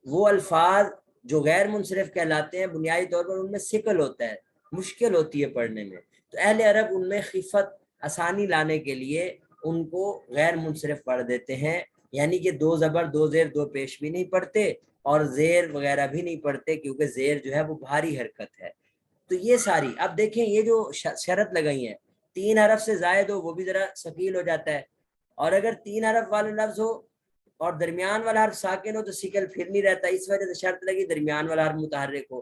وہ الفاظ جو غیر منصرف کہلاتے ہیں بنیادی طور پر ان میں ثقل ہوتا ہے, مشکل ہوتی ہے پڑھنے میں, تو اہل عرب ان میں خفت آسانی لانے کے لیے ان کو غیر منصرف پڑھ دیتے ہیں. یعنی کہ دو زبر دو زیر دو پیش بھی نہیں پڑھتے اور زیر وغیرہ بھی نہیں پڑھتے کیونکہ زیر جو ہے وہ بھاری حرکت ہے. تو یہ ساری اب دیکھیں یہ جو شرط لگائی ہیں 3 حرف سے زائد ہو وہ بھی ذرا ثقیل ہو جاتا ہے, اور اگر 3 حرف والا لفظ ہو اور درمیان والا حرف ساکن ہو تو ثقل پھر نہیں رہتا. اس وجہ سے شرط لگی درمیان والا حرف متحرک ہو.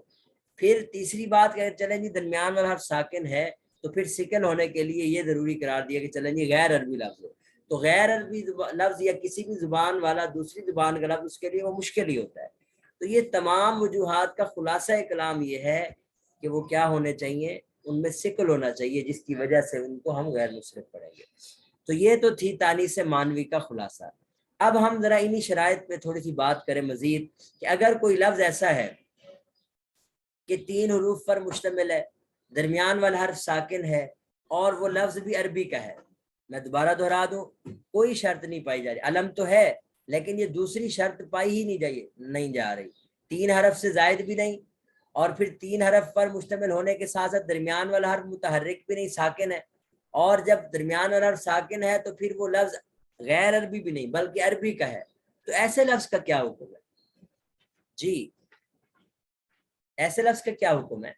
پھر تیسری بات کہ چلیں جی درمیان والا حرف ساکن ہے تو پھر ثقل ہونے کے لیے یہ ضروری قرار دیا کہ چلیں جی غیر عربی لفظ ہو. تو غیر عربی لفظ یا کسی بھی زبان والا دوسری زبان کا لفظ اس کے لیے وہ مشکل ہی ہوتا ہے. تو یہ تمام وجوہات کا خلاصہ کلام یہ ہے کہ وہ کیا ہونے چاہیے, ان میں ثقل ہونا چاہیے جس کی وجہ سے ان کو ہم غیر منصرف پڑھیں گے. تو یہ تو تھی تانیث مانوی کا خلاصہ. اب ہم ذرا انہی شرائط پہ تھوڑی سی بات کریں مزید کہ اگر کوئی لفظ ایسا ہے کہ 3 حروف پر مشتمل ہے, درمیان والا حرف ساکن ہے اور وہ لفظ بھی عربی کا ہے. میں دوبارہ دہرا دوں, کوئی شرط نہیں پائی جا رہی. علم تو ہے لیکن یہ دوسری شرط پائی ہی نہیں جا رہی. 3 حرف سے زائد بھی نہیں اور پھر 3 حرف پر مشتمل ہونے کے ساتھ ساتھ درمیان والا حرف متحرک بھی نہیں, ساکن ہے. اور جب درمیان والا حرف ساکن ہے تو پھر وہ لفظ غیر عربی بھی نہیں بلکہ عربی کا ہے. تو ایسے لفظ کا کیا حکم ہے جی؟ ایسے لفظ کا کیا حکم ہے؟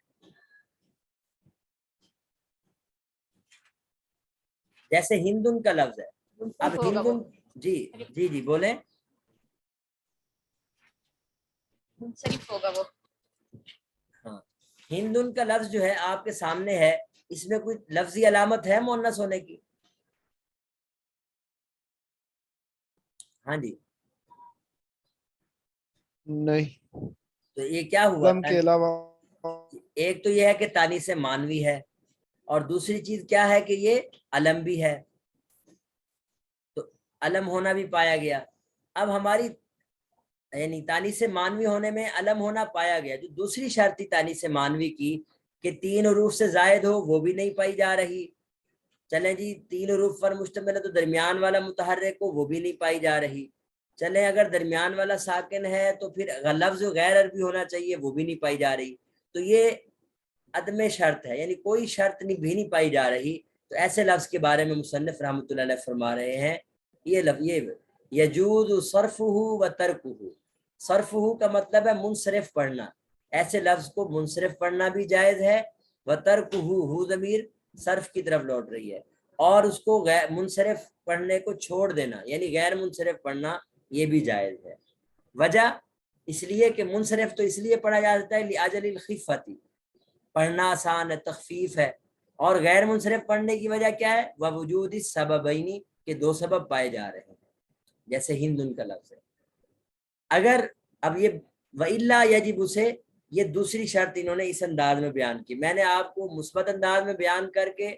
جیسے ہندن کا لفظ ہے. اب ہندن جی جی جی بولیں. منصرف ہوگا وہ. ہاں, ہندن کا لفظ جو ہے آپ کے سامنے ہے, اس میں کوئی لفظی علامت ہے مؤنث ہونے کی؟ ہاں جی نہیں. تو یہ کیا ہوا؟ علم کے علاوہ ایک تو یہ ہے کہ تانیث مانوی ہے اور دوسری چیز کیا ہے کہ یہ علم بھی ہے. تو علم ہونا بھی پایا گیا. اب ہماری یعنی تانیث مانوی ہونے میں علم ہونا پایا گیا. جو دوسری شرط تھی تانیث مانوی کی کہ 3 حروف سے زائد ہو وہ بھی نہیں پائی جا رہی. چلیں جی 3 حروف پر مشتمل ہے تو درمیان والا متحرک ہو وہ بھی نہیں پائی جا رہی. چلیں اگر درمیان والا ساکن ہے تو پھر لفظ غیر عربی ہونا چاہیے وہ بھی نہیں پائی جا رہی. تو یہ عدم شرط ہے, یعنی کوئی شرط بھی نہیں پائی جا رہی. تو ایسے لفظ کے بارے میں مصنف رحمۃ اللہ علیہ فرما رہے ہیں یہ یجوز صرفہ و ترکہ. صرفہ کا مطلب ہے منصرف پڑھنا, ایسے لفظ کو منصرف پڑھنا بھی جائز ہے. و ترکہ ہو ضمیر صرف کی طرف لوٹ رہی ہے, اور اس کو منصرف پڑھنے کو چھوڑ دینا یعنی غیر منصرف پڑھنا یہ بھی جائز ہے. وجہ اس لیے کہ منصرف تو اس لیے پڑھا جاتا ہے لأجل الخفتی، پڑھنا آسان ہے، تخفیف ہے، اور غیر منصرف پڑھنے کی وجہ کیا ہے؟ ووجود السببین، کہ دو سبب پائے جا رہے ہیں، جیسے ہند ان کا لفظ ہے۔ اگر اب یہ وَإِلَّا يَجِبُ سے یہ دوسری شرط انہوں نے اس انداز میں بیان کی، میں نے آپ کو مثبت انداز میں بیان کر کے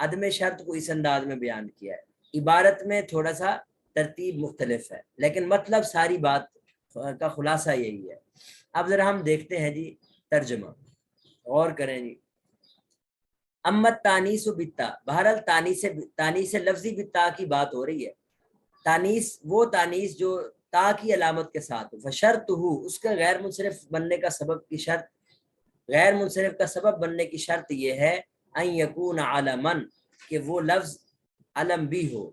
عدم شرط کو اس انداز میں بیان کیا ہے، عبارت میں تھوڑا سا ترتیب مختلف ہے، لیکن مطلب ساری بات کا خلاصہ یہی ہے۔ اب ذرا ہم دیکھتے ہیں جی ترجمہ، غور کریں جی۔ امت تانیس و بتا، بہرحال تانیس لفظی بتا کی بات ہو رہی ہے، تانیس وہ تانیس جو تا کی علامت کے ساتھ ہو، فشرط ہو، اس کا غیر منصرف بننے کا سبب کی شرط، غیر منصرف کا سبب بننے کی شرط یہ ہے ان یکون علمن، کہ وہ لفظ علم بھی ہو،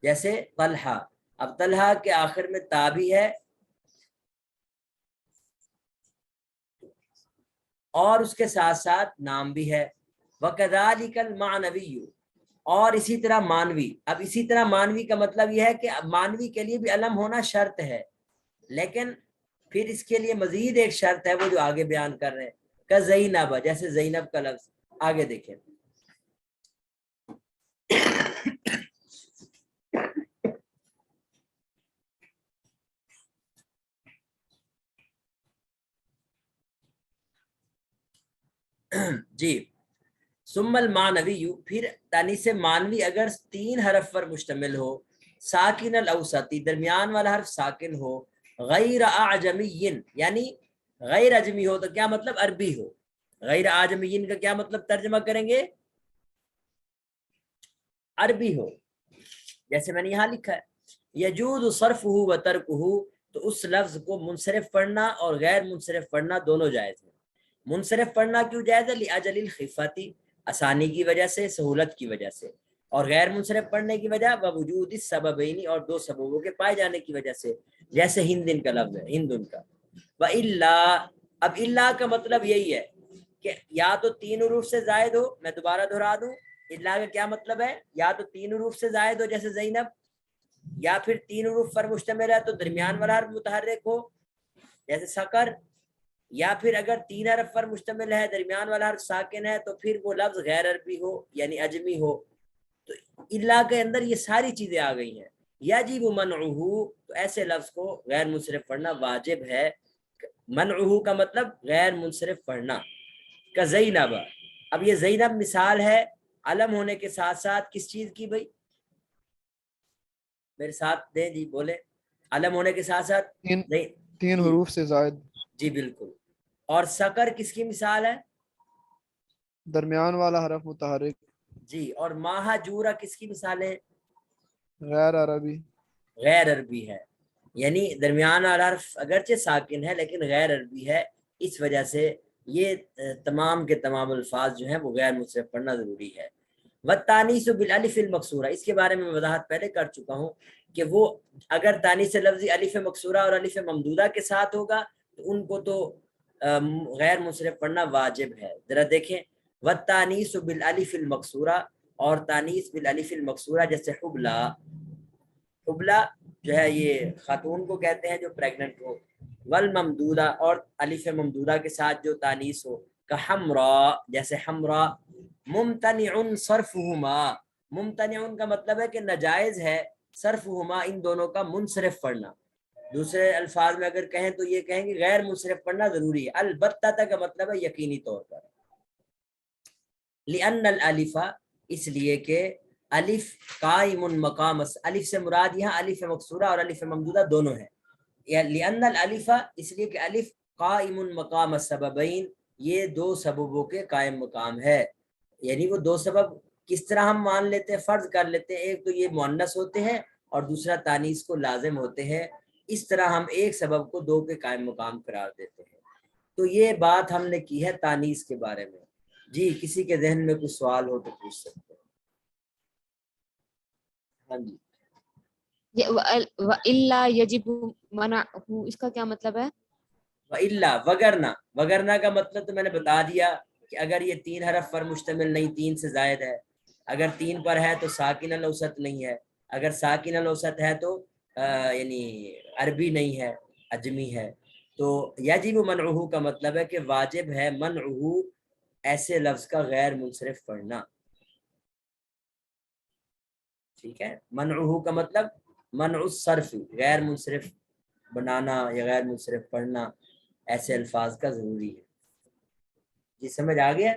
جیسے طلحہ، اب طلحہ کے آخر میں تا بھی ہے اور اس کے ساتھ ساتھ نام بھی ہے، وَكَذَلِكَ الْمَعْنَوِيُّ، اور اسی طرح مانوی۔ اب اسی طرح مانوی کا مطلب یہ ہے کہ مانوی کے لیے بھی علم ہونا شرط ہے، لیکن پھر اس کے لیے مزید ایک شرط ہے، وہ جو آگے بیان کر رہے ہیں، کَزَینَب، جیسے زینب کا لفظ، آگے دیکھیں۔ جی، ثم المعنوی، پھر تانیث معنوی اگر 3 حرف پر مشتمل ہو، ساکن الاوسطی، درمیان والا حرف ساکن ہو، غیر اعجمی، یعنی غیر اجمی ہو، تو کیا مطلب؟ عربی ہو۔ غیر اعجمی کا کیا مطلب ترجمہ کریں گے؟ عربی ہو، جیسے میں نے یہاں لکھا ہے یجوز صرفہ و ترکہ، تو اس لفظ کو منصرف پڑھنا اور غیر منصرف پڑھنا دونوں جائز ہیں۔ منصرف پڑھنا کیوں جائز ہے؟ لأجل الخفتی، آسانی کی وجہ سے، سہولت کی وجہ سے، اور غیر منصرف پڑھنے کی وجہ ووجود السببین، اور دو سببوں کے پائے جانے کی وجہ سے، جیسے ہند ان کا لفظ ہے، ہند ان کا۔ وَإِلَّا، اب الا کا مطلب یہی ہے کہ یا تو 3 حروف سے زائد ہو، میں دوبارہ دہرا دوں، الا کا کیا مطلب ہے؟ یا تو 3 حروف سے زائد ہو جیسے زینب، یا پھر 3 حروف پر مشتمل ہے تو درمیان والا حرف متحرک ہو جیسے سکر، یا پھر اگر 3 حرف پر مشتمل ہے، درمیان والا حرف ساکن ہے، تو پھر وہ لفظ غیر عربی ہو یعنی اجمی ہو۔ تو الا کے اندر یہ ساری چیزیں آ گئی ہیں۔ یجب منعہ، تو ایسے لفظ کو غیر منصرف پڑھنا واجب ہے۔ منعہ کا مطلب غیر منصرف پڑھنا۔ کا زینب، اب یہ زینب مثال ہے علم ہونے کے ساتھ ساتھ کس چیز کی بھائی؟ میرے ساتھ دیں جی، بولے، علم ہونے کے ساتھ ساتھ 3 حروف سے زائد، جی بالکل۔ اور سکر کس کی مثال ہے؟ درمیان والا حرف متحرک، جی، اور ماہا جورا کس کی مثال ہے؟ غیر عربی، غیر عربی ہے، یعنی درمیان والا حرف اگرچہ ساکن ہے لیکن غیر عربی ہے، اس وجہ سے یہ تمام کے تمام الفاظ جو ہیں وہ غیر منصرف پڑھنا ضروری ہے۔ والتانیث بالالف المکسورہ، اس کے بارے میں وضاحت پہلے کر چکا ہوں کہ وہ اگر تانیث لفظی الف مکسورہ اور الف ممدودہ کے ساتھ ہوگا تو ان کو تو غیر منصرف پڑھنا واجب ہے۔ ذرا دیکھیں، والتانیث بالالف المکسورہ، اور تانیث بالالف المکسورہ جیسے حبلہ، حبلہ جو ہے یہ خاتون کو کہتے ہیں جو پریگننٹ ہو، والممدودہ، اور الف ممدودہ کے ساتھ جو تانیث ہو، کا حمراء، جیسے حمراء۔ ممتنع صرفہما، ممتنع کا مطلب ہے کہ ناجائز ہے صرفہما، ان دونوں کا منصرف پڑھنا۔ دوسرے الفاظ میں اگر کہیں تو یہ کہیں گے غیر منصرف پڑھنا ضروری ہے۔ البتہ کا مطلب ہے یقینی طور پر۔ لأن الالف، اس لیے کہ الف قائم مقام، الف سے مراد یہاں الف مکسورہ اور الف ممدودہ دونوں ہیں۔ لأن الالف، اس لیے کہ الف قائم مقام السببین، یہ 2 سببوں کے قائم مقام ہے، یعنی وہ 2 سبب کس طرح ہم مان لیتے ہیں، فرض کر لیتے ہیں، ایک تو یہ مؤنث ہوتے ہیں اور دوسرا تانیث کو لازم ہوتے ہیں، اس طرح ہم ایک سبب کو 2 کے قائم مقام قرار دیتے ہیں۔ تو یہ بات ہم نے کی ہے تانیث کے بارے میں۔ جی، کسی کے ذہن میں کوئی سوال ہو تو پوچھ سکتے ہیں۔ ہاں جی، وَإِلَّا يَجِبُ مَنْعُهُ، اس کا کیا مطلب ہے؟ وَإِلَّا، وگرنہ، وگرنہ کا مطلب تو میں نے بتا دیا کہ اگر یہ 3 حرف پر مشتمل نہیں، 3 سے زائد ہے، اگر 3 پر ہے تو ساکن الاوسط نہیں ہے، اگر ساکن الاوسط ہے تو یعنی عربی نہیں ہے، اجمی ہے، تو یجب منعہ کا مطلب ہے کہ واجب ہے منعہ ایسے لفظ کا غیر منصرف پڑھنا. ٹھیک ہے, منعہ کا مطلب منع الصرف, غیر منصرف بنانا یا غیر منصرف پڑھنا ایسے الفاظ کا ضروری ہے. جی سمجھ آ گیا؟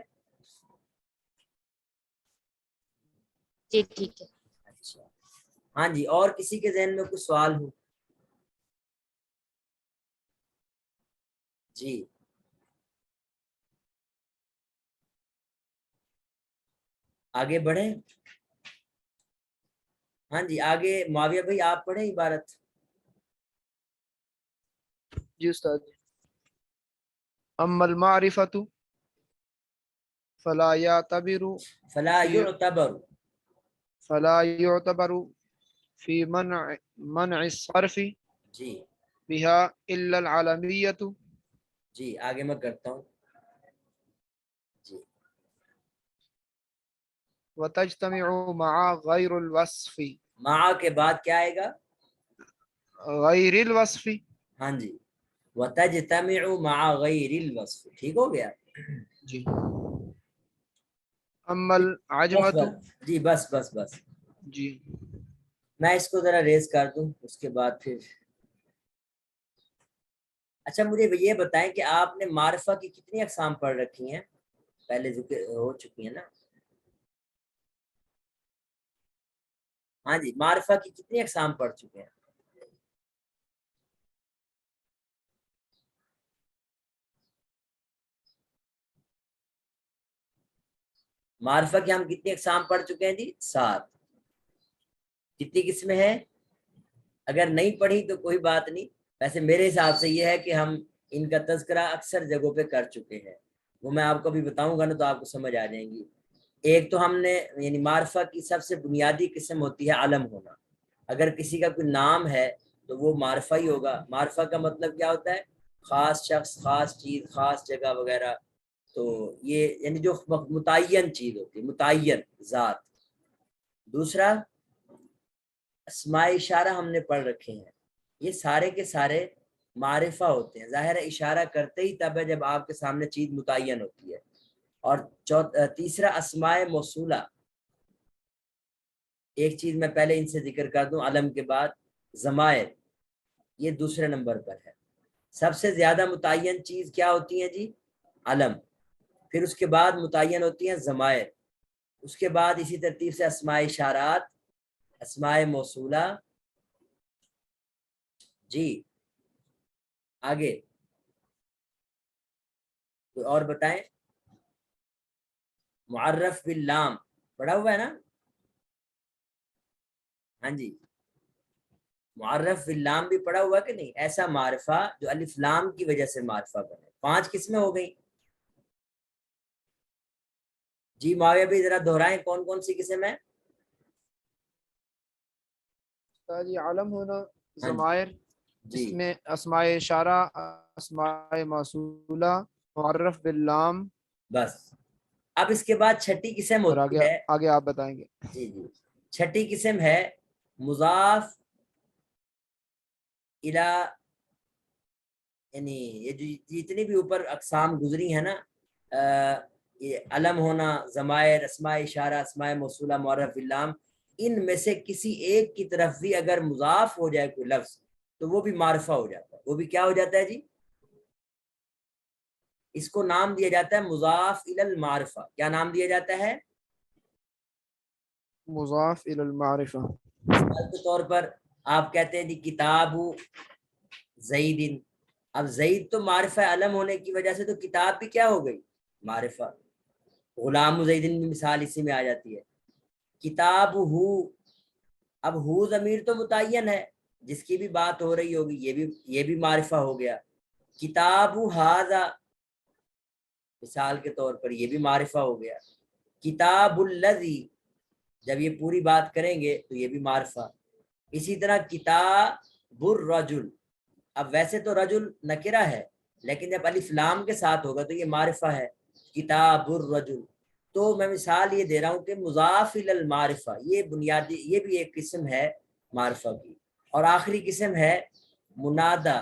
جی ٹھیک ہے. اچھا ہاں جی, اور کسی کے ذہن میں کچھ سوال ہو؟ جی آگے بڑھیں. ہاں جی آگے معاویہ بھائی آپ پڑھیں عبارت. جی استاد. اما المعرفۃ فلا يعتبر فلا فی یعتبر, فلا يعتبر فی منع الصرف جی بها الا العالمیۃ. جی آگے میں کرتا ہوں. جی وتجتمع مع غیر الوصف. مع کے بعد کیا آئے گا؟ غیر الوصف. ہاں جی, وتجتمع مع غیر الوصف. ٹھیک ہو گیا. جی. اما بس العجمۃ. بس جی بس بس بس جی میں اس کو ذرا ریز کر دوں اس کے بعد پھر. اچھا مجھے یہ بتائیں کہ آپ نے معرفہ کی کتنی اقسام پڑھ رکھی ہیں؟ پہلے ذکر ہو چکی ہیں نا. ہاں جی, معرفہ کی کتنی اقسام پڑھ چکے ہیں؟ معرفہ کی ہم کتنی اقسام پڑھ چکے ہیں جی؟ 7. کتنی قسمیں ہیں؟ اگر نہیں پڑھی تو کوئی بات نہیں, ویسے میرے حساب سے یہ ہے کہ ہم ان کا تذکرہ اکثر جگہوں پہ کر چکے ہیں, وہ میں آپ کو بھی بتاؤں گا نا تو آپ کو سمجھ آ جائیں گی. ایک تو ہم نے یعنی معرفہ کی سب سے بنیادی قسم ہوتی ہے علم ہونا. اگر کسی کا کوئی نام ہے تو وہ معرفہ ہی ہوگا. معرفہ کا مطلب کیا ہوتا ہے؟ خاص شخص, خاص چیز, خاص جگہ وغیرہ. تو یہ یعنی جو متعین چیز ہوتی ہے, متعین ذات. دوسرا اسماء اشارہ ہم نے پڑھ رکھے ہیں, یہ سارے کے سارے معرفہ ہوتے ہیں. ظاہر ہے اشارہ کرتے ہی تب ہے جب آپ کے سامنے چیز متعین ہوتی ہے. اور تیسرا اسماء موصولہ. ایک چیز میں پہلے ان سے ذکر کر دوں علم کے بعد, ضمائر یہ دوسرے نمبر پر ہے. سب سے زیادہ متعین چیز کیا ہوتی ہے جی؟ علم. پھر اس کے بعد متعین ہوتی ہیں ضمائر. اس کے بعد اسی ترتیب سے اسماء اشارات, اسماء موصولہ. جی آگے کوئی اور بتائیں. معرف باللام پڑھا ہوا ہے نا؟ ہاں جی, معرف باللام بھی پڑھا ہوا کہ نہیں؟ ایسا معرفہ جو الف لام کی وجہ سے معرفہ بنے. 5 قسمیں ہو گئی. جی معاویہ بھی ذرا دہرائیں کون کون سی قسم ہے؟ جی علم ہونا, ہاں جی ضمائر, جی اس میں اسماء اشارہ, اسماء موصولہ, معرف باللام. بس. اب اس کے بعد چھٹی قسم اور ہوتی ہے. آگے آپ بتائیں گے. جی جی, چھٹی قسم ہے مضاف الی, یعنی یہ جو جتنی بھی اوپر اقسام گزری ہیں نا, یہ علم ہونا, ضمائر, اسماء اشارہ, اسماء موصولہ, معرف باللام, ان میں سے کسی ایک کی طرف بھی اگر مضاف ہو جائے کوئی لفظ تو وہ بھی معرفہ ہو جاتا ہے. وہ بھی کیا ہو جاتا ہے جی؟ اس کو نام دیا جاتا ہے مضاف الی المعرفہ. کیا نام دیا جاتا ہے؟ مضاف الی المعرفہ. مثال کے طور پر آپ کہتے ہیں جی کتاب زید. اب زید تو معرفہ علم ہونے کی وجہ سے تو کتاب بھی کیا ہو گئی؟ معرفہ. غلام زید بھی مثال اسی میں آ جاتی ہے. کتاب ہو, اب ہو ضمیر تو متعین ہے, جس کی بھی بات ہو رہی ہوگی یہ بھی معرفہ ہو گیا. کتاب ھذا مثال کے طور پر یہ بھی معرفہ ہو گیا. کتاب الذی جب یہ پوری بات کریں گے تو یہ بھی معرفہ. اسی طرح کتاب الرجل, اب ویسے تو رجل نکرہ ہے لیکن جب الف لام کے ساتھ ہوگا تو یہ معرفہ ہے, کتاب الرجل. تو میں مثال یہ دے رہا ہوں کہ مضاف الی المعرفہ یہ بنیادی, یہ بھی ایک قسم ہے معرفہ کی. اور آخری قسم ہے منادا.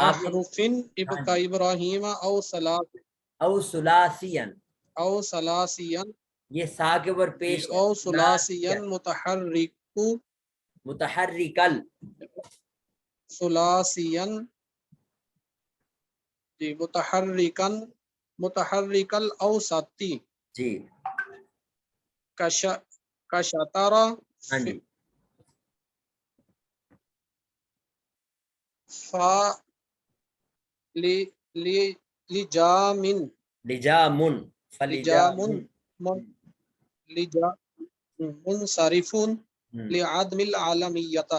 آپ احرفن ابقا ابراہیم او سلاسین، او سلاسین یہ سا کے اوپر پیش ہے، او سلاسین متحرک متحرکل، سلاسین جی متحرکل اوسطی جی کشترا ہاں جی فا لجامن لجامن، لجامن فلجامن، منصرفون لعدم العالمیت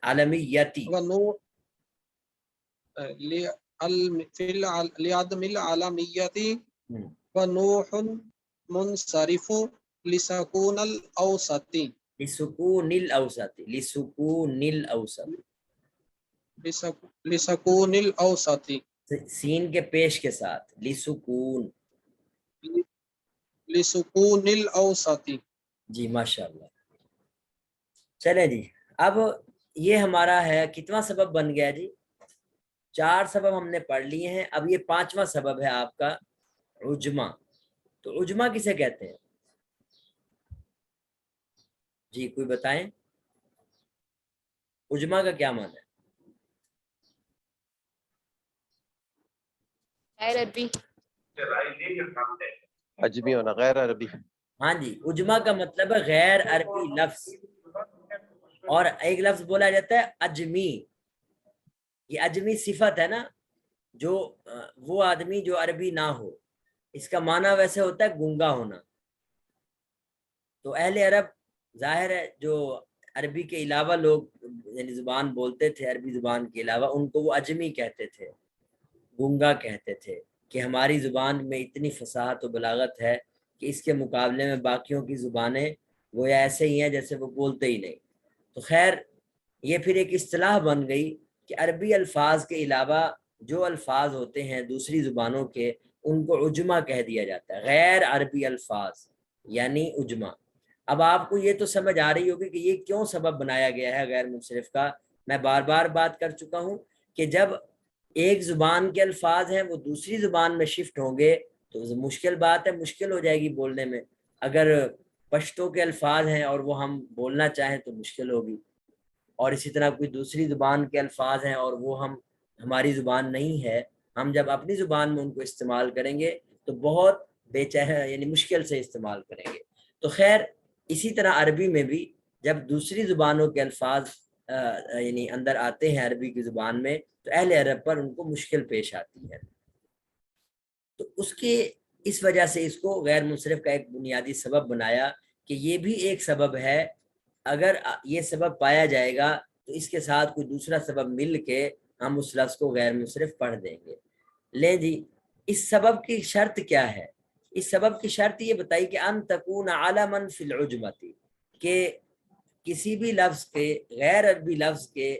عالمیتی، ونوح لعدم العالمیت ونوح منصرف لسکون الاوسطی لسکون الاوسط، لسکون الاوسط، لسکون الاوسطی سین کے پیش کے ساتھ، لسکون، لسکون الاوسطی جی ماشاء اللہ۔ چلیں جی، اب یہ ہمارا ہے کتنا سبب بن گیا جی؟ 4 سبب ہم نے پڑھ لیے ہیں، اب یہ 5واں سبب ہے آپ کا عجمہ۔ تو عجمہ کسے کہتے ہیں جی؟ کوئی بتائیں، عجمہ کا کیا معنی ہے؟ غیر عربی، عجمی ہونا، غیر عربی۔ ہاں جی، عجمہ کا مطلب ہے غیر عربی لفظ، اور ایک لفظ بولا جاتا ہے اجمی۔ یہ اجمی صفت ہے نا، جو وہ آدمی جو عربی نہ ہو، اس کا معنی ویسے ہوتا ہے گنگا ہونا۔ تو اہل عرب ظاہر ہے جو عربی کے علاوہ لوگ یعنی زبان بولتے تھے، عربی زبان کے علاوہ، ان کو وہ اجمی کہتے تھے، گنگا کہتے تھے، کہ ہماری زبان میں اتنی فصاحت و بلاغت ہے کہ اس کے مقابلے میں باقیوں کی زبانیں وہ ایسے ہی ہیں جیسے وہ بولتے ہی نہیں۔ تو خیر یہ پھر ایک اصطلاح بن گئی کہ عربی الفاظ کے علاوہ جو الفاظ ہوتے ہیں دوسری زبانوں کے، ان کو عجمہ کہہ دیا جاتا ہے، غیر عربی الفاظ یعنی عجمہ۔ اب آپ کو یہ تو سمجھ آ رہی ہوگی کہ یہ کیوں سبب بنایا گیا ہے غیر منصرف کا۔ میں بار بار بات کر چکا ہوں کہ جب ایک زبان کے الفاظ ہیں وہ دوسری زبان میں شفٹ ہوں گے تو مشکل بات ہے، مشکل ہو جائے گی بولنے میں۔ اگر پشتو کے الفاظ ہیں اور وہ ہم بولنا چاہیں تو مشکل ہوگی، اور اسی طرح کوئی دوسری زبان کے الفاظ ہیں اور وہ ہماری زبان نہیں ہے، ہم جب اپنی زبان میں ان کو استعمال کریں گے تو بہت بے چہر یعنی مشکل سے استعمال کریں گے۔ تو خیر اسی طرح عربی میں بھی جب دوسری زبانوں کے الفاظ یعنی اندر آتے ہیں عربی کی زبان میں تو اہل عرب پر ان کو مشکل پیش آتی ہے۔ تو اس وجہ سے اس کو غیر منصرف کا ایک بنیادی سبب بنایا کہ یہ بھی ایک سبب ہے، اگر یہ سبب پایا جائے گا تو اس کے ساتھ کوئی دوسرا سبب مل کے ہم اس لفظ کو غیر منصرف پڑھ دیں گے۔ لیں جی، اس سبب کی شرط کیا ہے؟ اس سبب کی شرط یہ بتائی کہ ان تکون علما فی العجمتی، کہ کسی بھی لفظ کے غیر عربی لفظ کے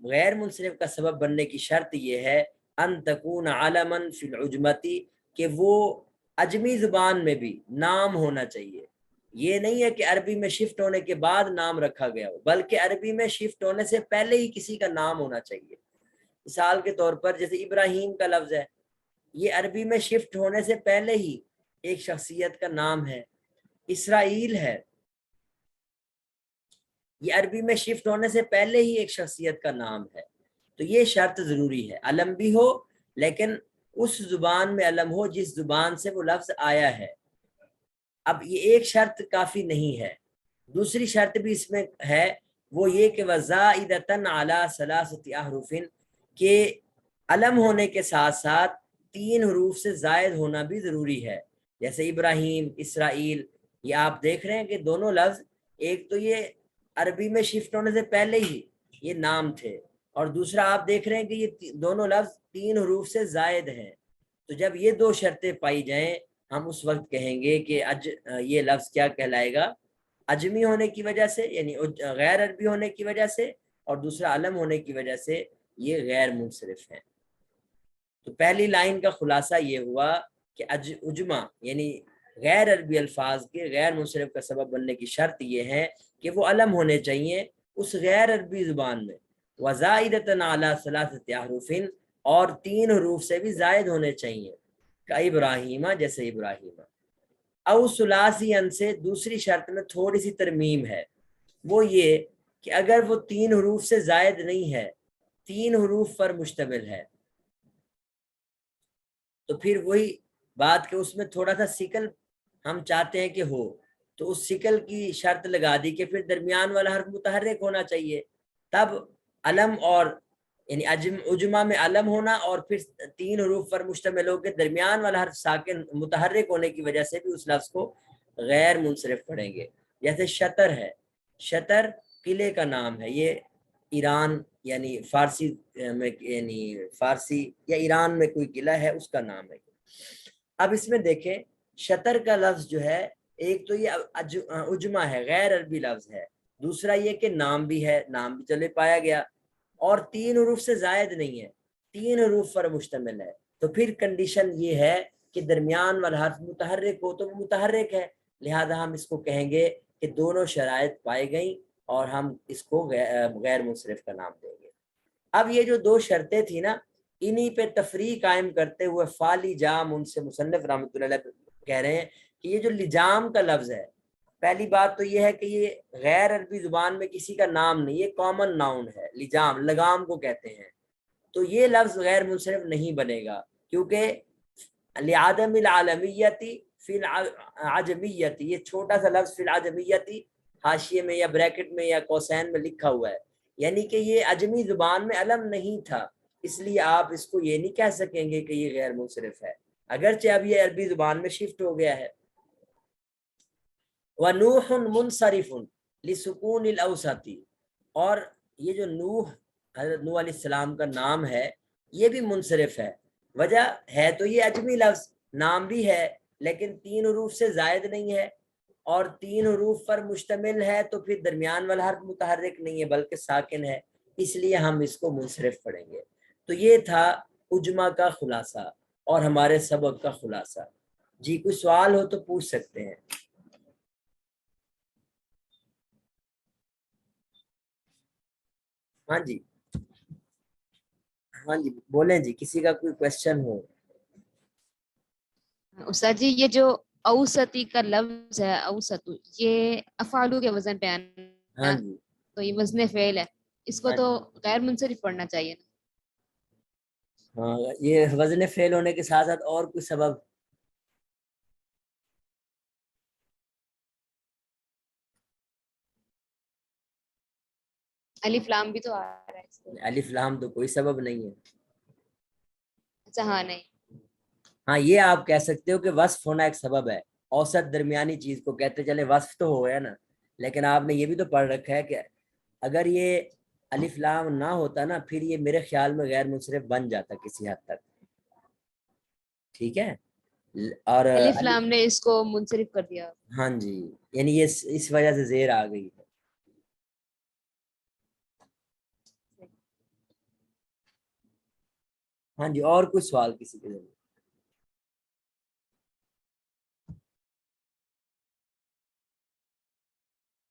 غیر منصرف کا سبب بننے کی شرط یہ ہے ان تکون علما فی العجمتی، کہ وہ عجمی زبان میں بھی نام ہونا چاہیے۔ یہ نہیں ہے کہ عربی میں شفٹ ہونے کے بعد نام رکھا گیا ہو، بلکہ عربی میں شفٹ ہونے سے پہلے ہی کسی کا نام ہونا چاہیے۔ مثال کے طور پر جیسے ابراہیم کا لفظ ہے، یہ عربی میں شفٹ ہونے سے پہلے ہی ایک شخصیت کا نام ہے۔ اسرائیل ہے، یہ عربی میں شفٹ ہونے سے پہلے ہی ایک شخصیت کا نام ہے۔ تو یہ شرط ضروری ہے، علم بھی ہو لیکن اس زبان میں علم ہو جس زبان سے وہ لفظ آیا ہے۔ اب یہ ایک شرط کافی نہیں ہے، دوسری شرط بھی اس میں ہے، وہ یہ کہ وَزَائِدَةً عَلَىٰ ثَلَاثَةِ أَحْرُفٍ، کہ علم ہونے کے ساتھ ساتھ 3 حروف سے زائد ہونا بھی ضروری ہے۔ جیسے ابراہیم، اسرائیل، یہ آپ دیکھ رہے ہیں کہ دونوں لفظ ایک تو یہ عربی میں شفٹ ہونے سے پہلے ہی یہ نام تھے، اور دوسرا آپ دیکھ رہے ہیں کہ یہ دونوں لفظ 3 حروف سے زائد ہیں۔ تو جب یہ 2 شرطیں پائی جائیں ہم اس وقت کہیں گے کہ یہ لفظ کیا کہلائے گا؟ عجمی ہونے کی وجہ سے یعنی غیر عربی ہونے کی وجہ سے، اور دوسرا علم ہونے کی وجہ سے یہ غیر منصرف ہیں۔ تو پہلی لائن کا خلاصہ یہ ہوا کہ عجمہ یعنی غیر عربی الفاظ کے غیر منصرف کا سبب بننے کی شرط یہ ہے کہ وہ علم ہونے چاہیے اس غیر عربی زبان میں، وزائدتن علی ثلاثۃ احرف، اور 3 حروف سے بھی زائد ہونے چاہیے، کا ابراہیمہ جیسے ابراہیمہ۔ او ثلاثی ان سے دوسری شرط میں تھوڑی سی ترمیم ہے، وہ یہ کہ اگر وہ 3 حروف سے زائد نہیں ہے، 3 حروف پر مشتمل ہے، تو پھر وہی بات کہ اس میں تھوڑا سا سکل ہم چاہتے ہیں کہ ہو، تو اس سکل کی شرط لگا دی کہ پھر درمیان والا حرف متحرک ہونا چاہیے، تب علم اور یعنی عجمہ میں علم ہونا اور پھر 3 حروف پر مشتمل ہو کے درمیان والا حرف ساکن متحرک ہونے کی وجہ سے بھی اس لفظ کو غیر منصرف پڑھیں گے۔ جیسے شطر ہے، شطر قلعے کا نام ہے، یہ ایران یعنی فارسی میں یعنی فارسی یا ایران میں کوئی قلعہ ہے اس کا نام ہے۔ اب اس میں دیکھیں شطر کا لفظ جو ہے، ایک تو یہ عجمہ ہے، غیر عربی لفظ ہے، دوسرا یہ کہ نام بھی ہے، نام بھی چلے پایا گیا، اور 3 حروف سے زائد نہیں ہے، 3 حروف پر مشتمل ہے، تو پھر کنڈیشن یہ ہے کہ درمیان والا حرف متحرک ہو تو وہ متحرک ہے، لہذا ہم اس کو کہیں گے کہ دونوں شرائط پائی گئیں اور ہم اس کو غیر منصرف کا نام دیں گے۔ اب یہ جو 2 شرطیں تھی نا، انہی پہ تفریق قائم کرتے ہوئے فالی جام ان سے مصنف رحمۃ اللہ علیہ کہہ رہے ہیں کہ یہ جو لجام کا لفظ ہے، پہلی بات تو یہ ہے کہ یہ غیر عربی زبان میں کسی کا نام نہیں، یہ کامن ناؤن ہے، لجام لگام کو کہتے ہیں، تو یہ لفظ غیر منصرف نہیں بنے گا، کیونکہ لعدم العالمیتی فی العجمیتی، یہ چھوٹا سا لفظ فی العجمیتی حاشیے میں یا بریکٹ میں یا قوسین میں لکھا ہوا ہے، یعنی کہ یہ عجمی زبان میں علم نہیں تھا، اس لیے آپ اس کو یہ نہیں کہہ سکیں گے کہ یہ غیر منصرف ہے، اگرچہ اب یہ عربی زبان میں شفٹ ہو گیا ہے۔ وَنُوحٌ مُنصَرِفٌ لِسُکُونِ الْأَوْسَطِ، اور یہ جو نوح حضرت نوح علیہ السلام کا نام ہے یہ بھی منصرف ہے، وجہ ہے تو یہ عجمی لفظ، نام بھی ہے لیکن 3 حروف سے زائد نہیں ہے اور 3 حروف پر مشتمل ہے، تو پھر درمیان والا حرف متحرک نہیں ہے بلکہ ساکن ہے، اس لیے ہم اس کو منصرف پڑھیں گے۔ تو یہ تھا عجمہ کا خلاصہ اور ہمارے سبق کا خلاصہ۔ جی کوئی سوال ہو تو پوچھ سکتے ہیں۔ ہاں جی، ہاں جی بولیں جی، کسی کا کوئی کوشچن ہو۔ استاد جی یہ جو اوسطی کا لفظ ہے، اوسط، یہ افعالو کے وزن پہ آنا، ہاں جی، تو یہ وزن فعل ہے، اس کو ہاں تو جی، غیر منصرف پڑھنا چاہیے نا۔ ہاں یہ وزن فعل ہونے کے ساتھ ساتھ اور کوئی سبب؟ الف لام بھی تو آ رہا ہے اس کو۔ الف لام تو کوئی سبب نہیں ہے۔ اچھا ہاں نہیں، ہاں یہ آپ کہہ سکتے ہو کہ وصف ہونا ایک سبب ہے، اوسط درمیانی چیز کو کہتے چلے، وصف تو ہو گیا نا، لیکن آپ نے یہ بھی تو پڑھ رکھا ہے کہ اگر یہ الف لام نہ ہوتا نا پھر یہ میرے خیال میں غیر منصرف بن جاتا کسی حد تک، ٹھیک ہے، اور الف لام نے اس کو منصرف کر دیا۔ ہاں جی، یعنی یہ اس وجہ سے زیر آ گئی ہے۔ ہاں جی، اور کوئی سوال کسی کے ذریعے؟